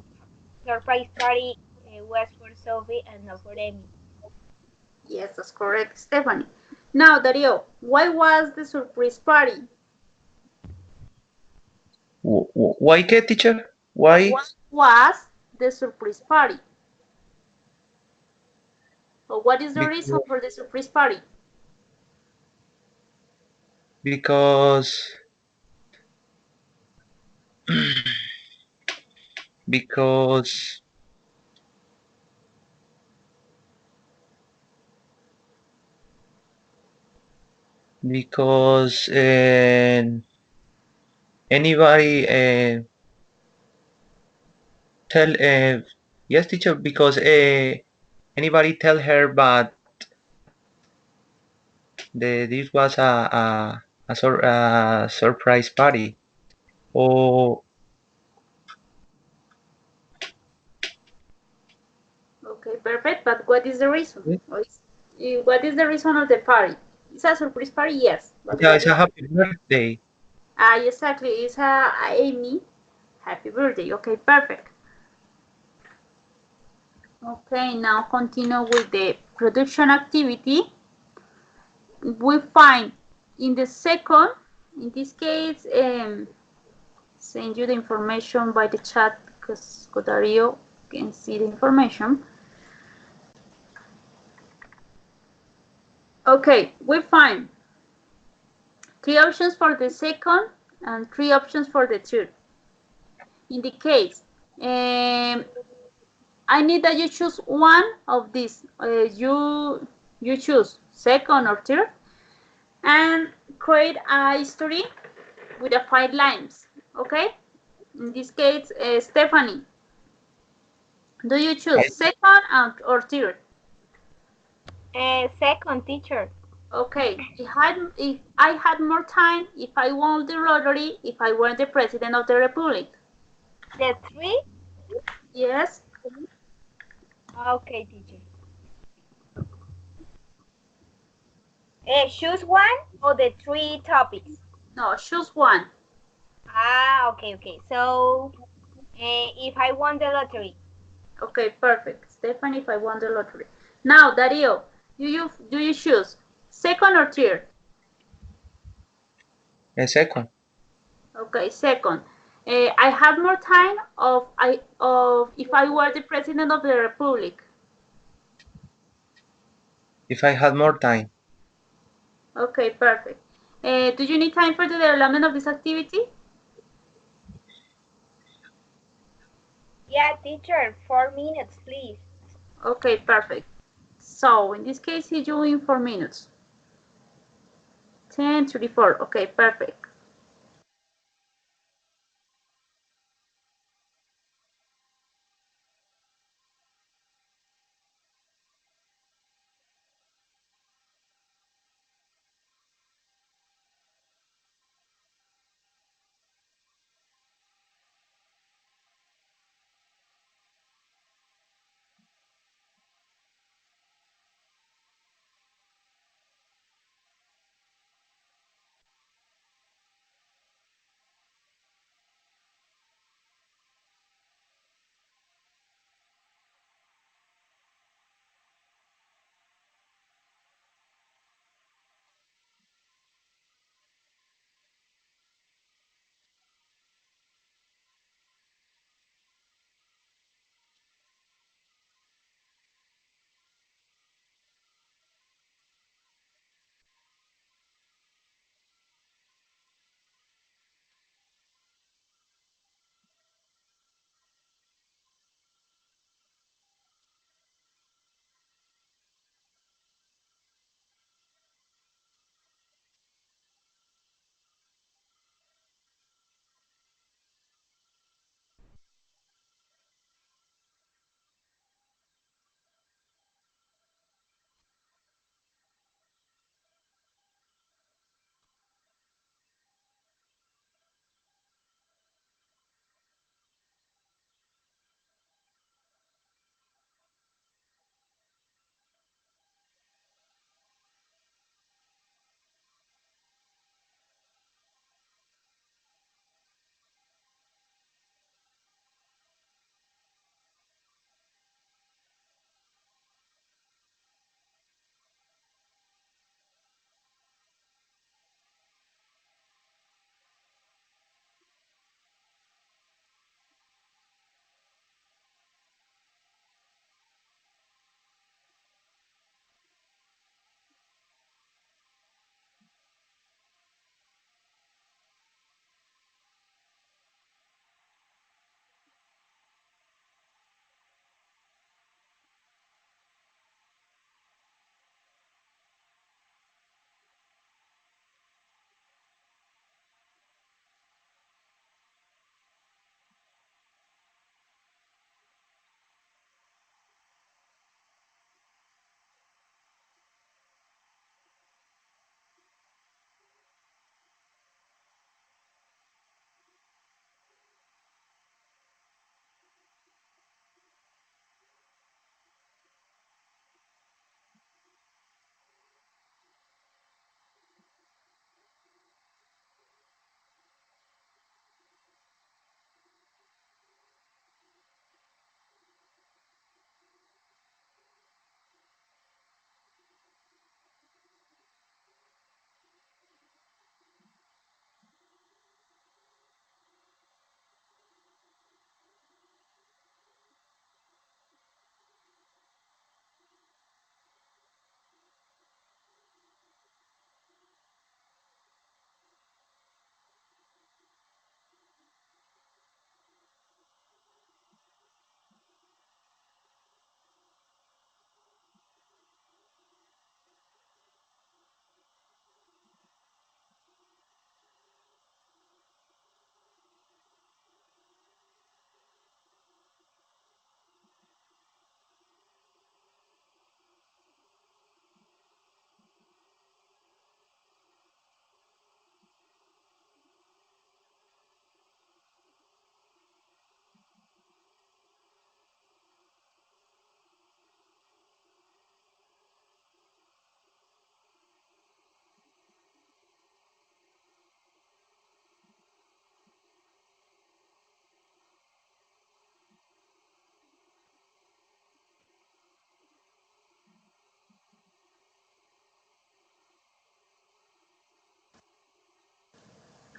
C: surprise party was for Sophie and not for Amy.
A: Yes, that's correct, Stephanie. Now, Dario, why was the surprise party?
B: Why, teacher? Why?
A: What was the surprise party? Or what is the reason for the surprise party?
B: Because because because anybody tell yes, teacher, because anybody tell her, but this was a surprise party. Oh,
A: Okay, perfect. But what is the reason?
B: yeah,
A: What is the reason of the party? It's a surprise party, yes. But what
B: it's
A: is?
B: a happy birthday.
A: Exactly. It's a Amy. Happy birthday. Okay, perfect. Okay, now continue with the production activity. We find in the second, in this case, send you the information by the chat because Dario can see the information. Okay, we find 3 options for the second and 3 options for the third. In the case, I need that you choose one of these. You choose second or third, and create a history with the 5 lines. Okay. In this case, Stephanie, do you choose second or third?
C: Second, teacher.
A: Okay. If I had more time, if I won the lottery, if I were the president of the republic.
C: The 3?
A: Yes.
C: Okay, teacher. Choose one or the 3 topics?
A: No, choose one.
C: Okay. So, if I won the lottery.
A: Okay, perfect. Stephanie, if I won the lottery. Now, Dario, do you choose second or third?
B: A second.
A: Okay, second. I have more time of if I were the president of the republic.
B: If I had more time.
A: Okay, perfect. Do you need time for the development of this activity?
C: Yeah, teacher, 4 minutes, please.
A: Okay, perfect. So in this case, he's doing 4 minutes. 10:34. Okay, perfect.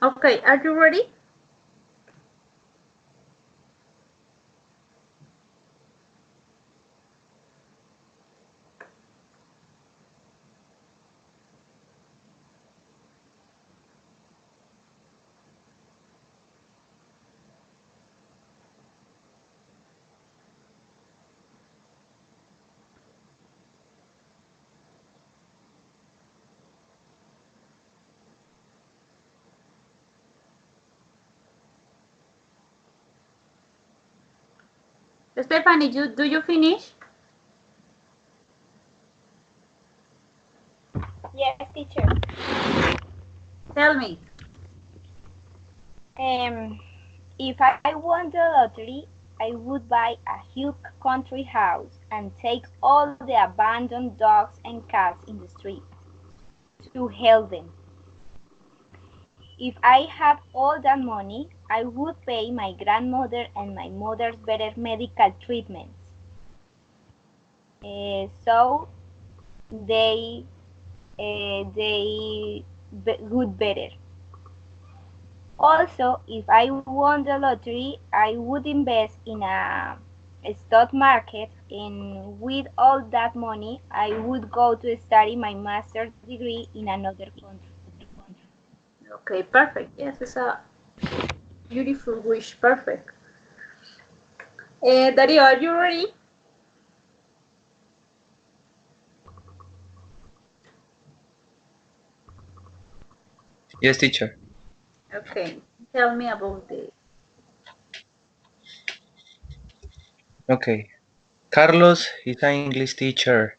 A: Okay, are you ready? Stephanie, do you finish?
C: Yes, teacher.
A: Tell me.
C: If I won the lottery, I would buy a huge country house and take all the abandoned dogs and cats in the street to help them. If I had all that money, I would pay my grandmother and my mother's better medical treatments, so they would better. Also, if I won the lottery, I would invest in a stock market, and with all that money, I would go to study my master's degree in another country.
A: Okay, perfect. Yes, it's a beautiful wish. Perfect. Dario, are you ready?
B: Yes, teacher.
A: Okay, tell me about the.
B: Okay. Carlos is an English teacher.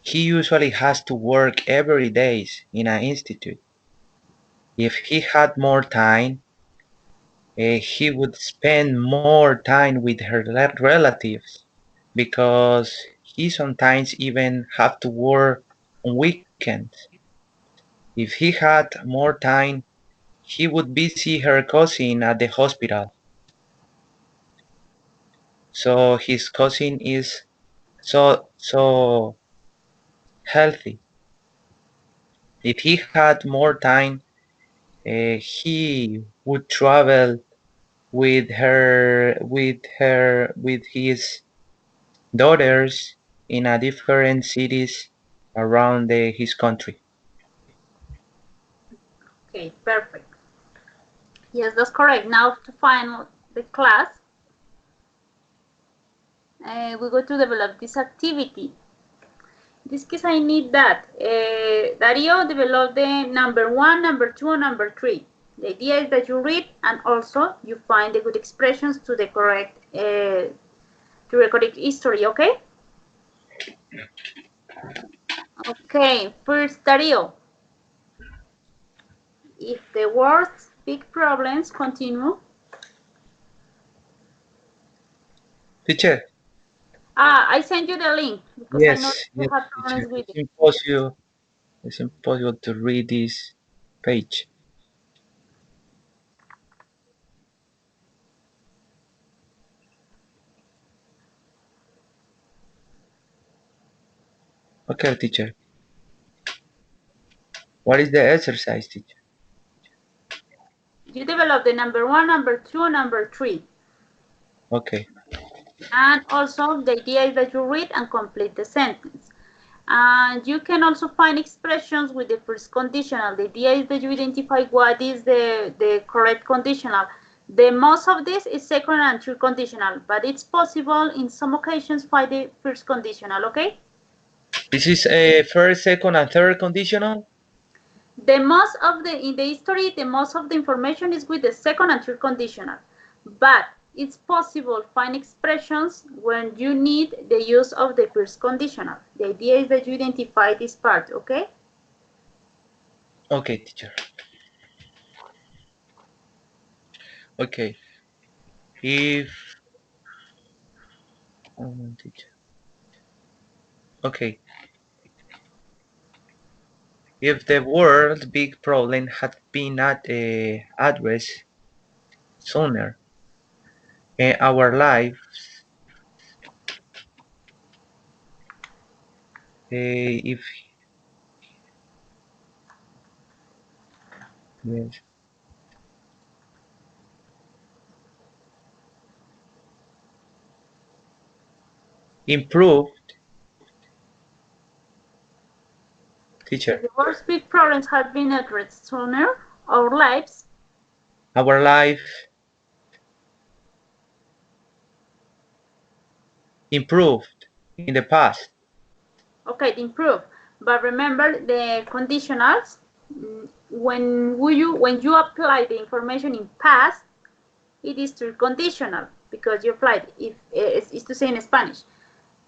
B: He usually has to work every day in an institute. If he had more time, he would spend more time with her relatives because he sometimes even have to work on weekends. If he had more time, he would visit her cousin at the hospital. So his cousin is so healthy. If he had more time, he would travel with his daughters in a different cities around his country.
A: Okay, perfect. Yes, that's correct. Now to find the class, we go to develop this activity. In this case, I need that. Dario developed the number 1, number 2, and number 3. The idea is that you read and also you find the good expressions to the correct history, okay? Okay, first Dario. If the words big problems continue.
B: Teacher,
A: I sent you the link because I know
B: yes,
A: you
B: yes,
A: have
B: teacher.
A: problems with it.
B: It's impossible to read this page. Okay, teacher. What is the exercise, teacher?
A: You develop the number 1, number 2, and number 3.
B: Okay.
A: And also the idea is that you read and complete the sentence. And you can also find expressions with the first conditional. The idea is that you identify what is the correct conditional. The most of this is second and third conditional, but it's possible in some occasions find the first conditional, okay?
B: This is a first, second, and third conditional?
A: The most of in the history, the most of the information is with the second and third conditional, but it's possible to find expressions when you need the use of the first conditional. The idea is that you identify this part, okay?
B: Okay, teacher. Okay. If teacher. Okay. If the world's big problem had been addressed sooner, our life if yes, improved. Teacher,
A: The world's big problems had been addressed sooner, our lives
B: our life improved in the past.
A: okay, improve. But remember the conditionals. When you apply the information in past, it is still conditional because you applied. If it's to say in Spanish.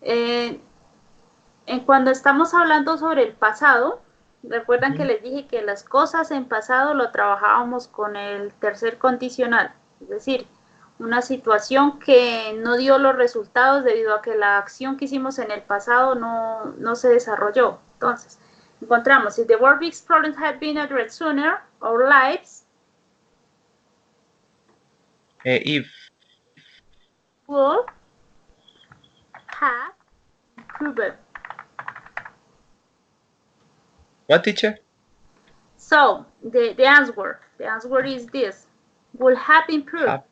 A: En cuando estamos hablando sobre el pasado, recuerdan que les dije que las cosas en pasado lo trabajábamos con el tercer condicional, es decir, una situación que no dio los resultados debido a que la acción que hicimos en el pasado no se desarrolló. Entonces, encontramos, if the world big problems had been addressed sooner, our lives
B: If
A: would have improved.
B: what, teacher?
A: So, the answer is this, will have improved.
B: Have.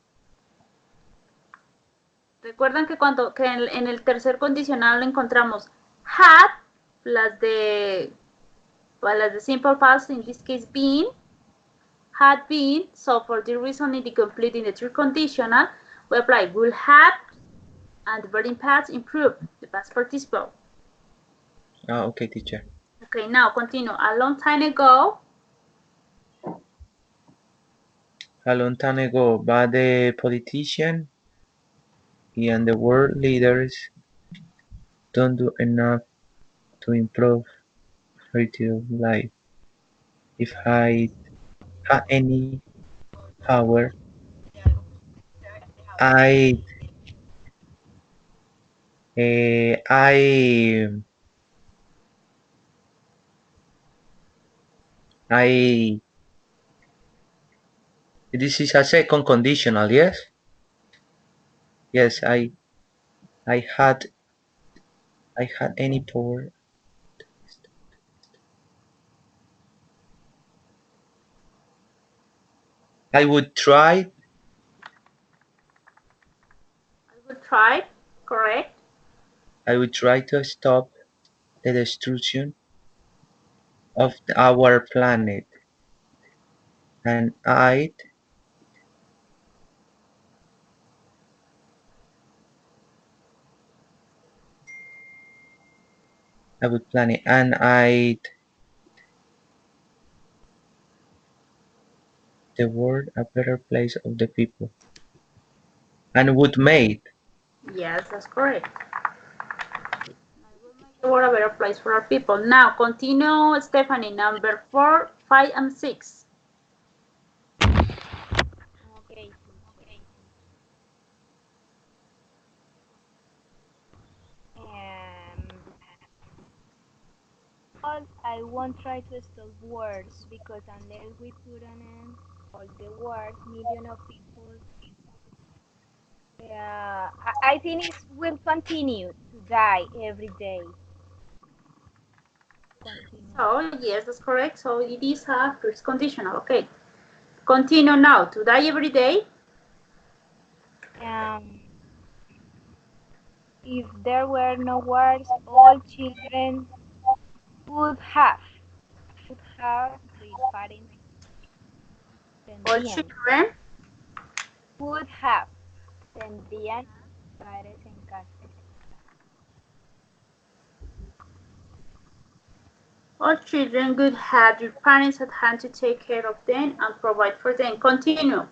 A: Recuerdan que en el tercer condicional encontramos had las de simple past, in this case been, had been, so for the reason in the complete in the third conditional, we apply will have and the verb in past improve, the past participle.
B: Oh, okay, teacher.
A: Okay, now continue. A long time ago,
B: But the politician and the world leaders don't do enough to improve retail life. If I had any power, I this is a second conditional, yes? Yes, I had any power. I would try,
A: correct.
B: I would try to stop the destruction of our planet, and I would plan it, and the world a better place of the people, and would make.
A: Yes, that's correct. I will make the world a better place for our people. Now, continue, Stephanie, number 4, 5, and 6.
C: Okay. But I won't try to stop wars because unless we put an end all the wars, millions of people. I think it will continue to die every day. Continue.
A: So, yes, that's correct. So, it is a first conditional. Okay. Continue now. To die every day.
C: If there were no wars, all children would have their parents.
A: All children
C: Would have tendrían padres en casa.
A: all children would have their parents at hand to take care of them and provide for them. Continue.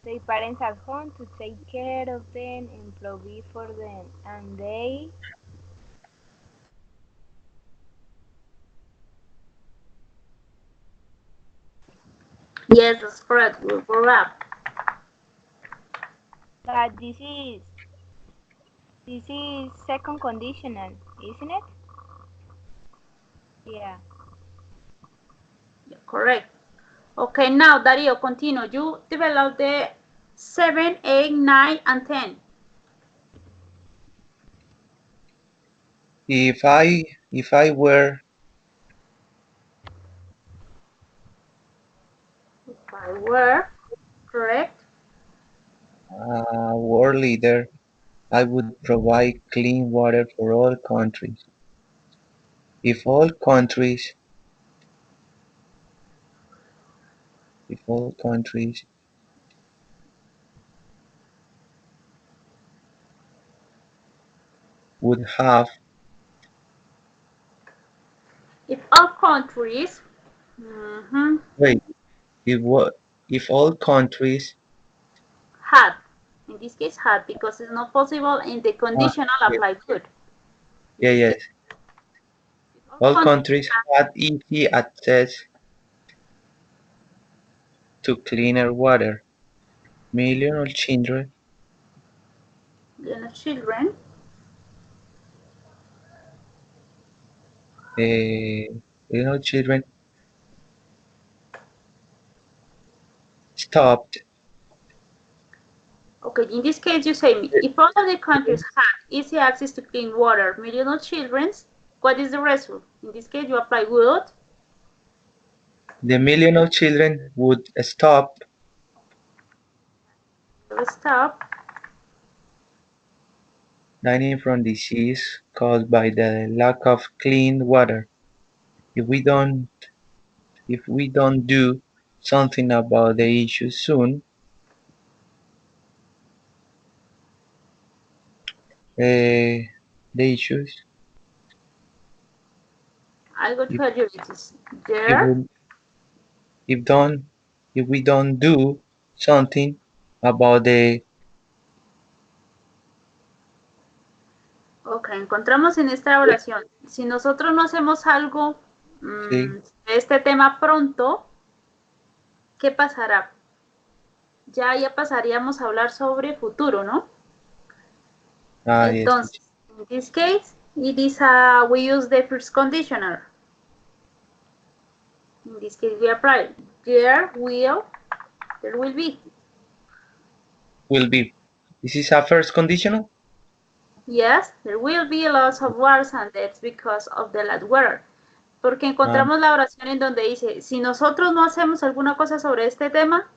C: Their parents at home to take care of them and provide for them, and they
A: Yes, that's correct. We'll grow up.
C: but this is second conditional, isn't it? Yeah.
A: Correct. Okay, now Dario, continue. You develop the 7, 8, 9, and 10.
B: If I were
A: If I were, correct.
B: a world leader, I would provide clean water for all countries. If all countries would have
A: If all countries,
B: wait, if all countries
A: had, in this case had, because it's not possible in the conditional
B: yeah,
A: apply good.
B: yes.
A: If
B: All countries had easy access to cleaner water. Millions of children
A: children,
B: stopped
A: okay, in this case you say me, if all of the countries had easy access to clean water, millions of children, what is the result? In this case you apply would.
B: the million of children would stop dying from disease caused by the lack of clean water. If we don't do something about the issue soon, the issues
A: I will tell you it is
B: if
A: there.
B: we don't do something about the
A: Ok, encontramos en esta oración, si nosotros no hacemos algo de este tema pronto, ¿qué pasará? Ya pasaríamos a hablar sobre futuro, ¿no? Entonces,
B: yes.
A: in this case, it is we use the first conditional. In this case, we apply there will be.
B: Will be. This is a first conditional?
A: Yes, there will be lots of wars and deaths because of the bad weather. Porque encontramos la oración en donde dice, si nosotros no hacemos alguna cosa sobre este tema,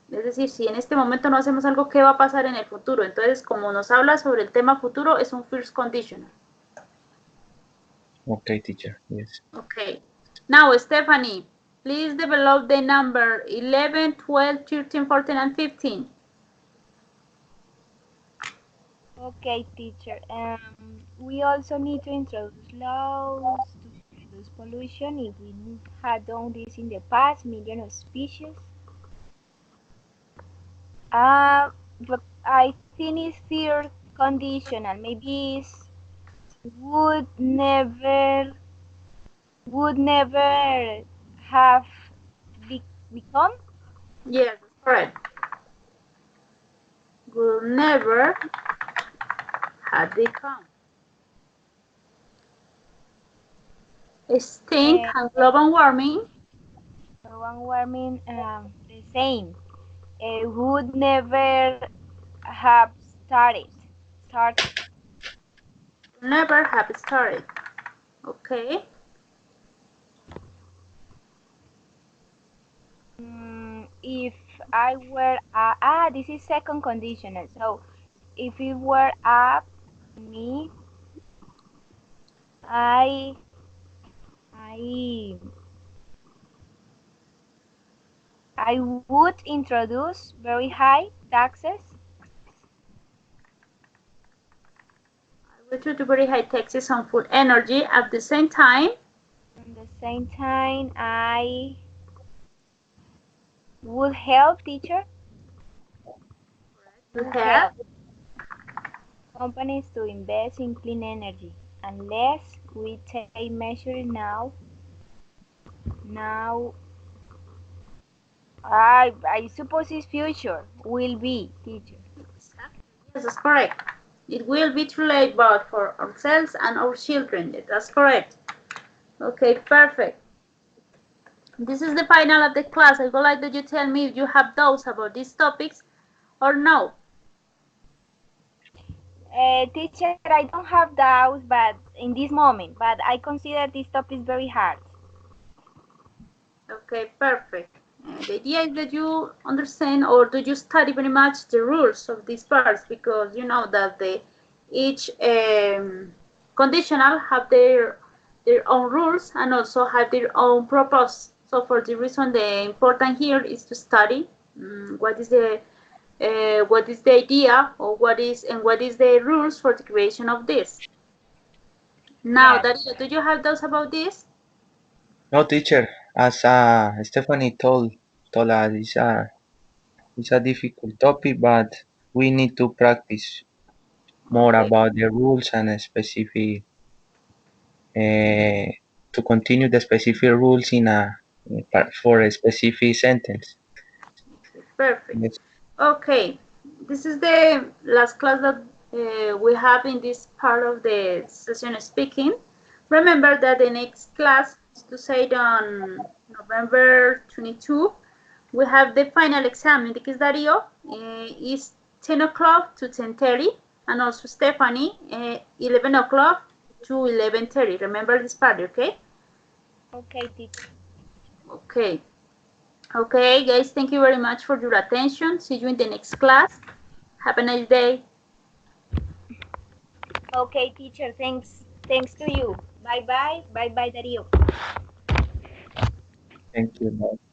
A: es decir, si en este momento no hacemos algo, ¿qué va a pasar en el futuro? Entonces, como nos habla sobre el tema futuro, es un first conditional.
B: Okay, teacher, yes.
A: Okay. Now, Stephanie, please develop the number 11, 12, 13, 14, and 15.
C: Okay, teacher. We also need to introduce laws to reduce pollution. If we had done this in the past, millions of species. But I think it's third conditional. Maybe it's would never have become.
A: Yes, correct. Will never have become. Extinct and global warming.
C: Global warming, the same. Would never have started.
A: Never have started. Okay.
C: If I were this is second conditional. So if it were up me, I would introduce very high taxes.
A: I would do very high taxes on food energy. At the same time,
C: I would help teacher.
A: Would help
C: companies to invest in clean energy. Unless we take measures now, I suppose its future will be, teacher.
A: Yes, that's correct. It will be too late both for ourselves and our children. That's correct. Okay, perfect. This is the final of the class. I would like that you tell me if you have doubts about these topics or no.
C: Teacher, I don't have doubts, but in this moment, but I consider this topic very hard.
A: Okay, perfect. The idea is that you understand, or do you study very much the rules of these parts, because you know that the each conditional have their own rules and also have their own purpose. So for the reason, the important here is to study what is the idea, or what is the rules for the creation of this. Now,
C: Yes.
A: Dario, do you have doubts about this?
B: No, teacher. As Stephanie told us, it's a difficult topic, but we need to practice more
A: Okay,
B: about the rules and a specific to continue the specific rules in for a specific sentence.
A: perfect.
B: Yes.
A: Okay, this is the last class that we have in this part of the session speaking. Remember that the next class is to say on November 22. We have the final exam. In the case Dario is 10 o'clock to 10:30, and also Stephanie 11 o'clock to 11:30. Remember this part, okay?
C: Okay, teacher.
A: Okay. Okay, guys, thank you very much for your attention. See you in the next class. Have a nice day.
C: Okay, teacher. Thanks. Thanks to you. Bye bye. Bye bye, Dario.
B: Thank you. Bye.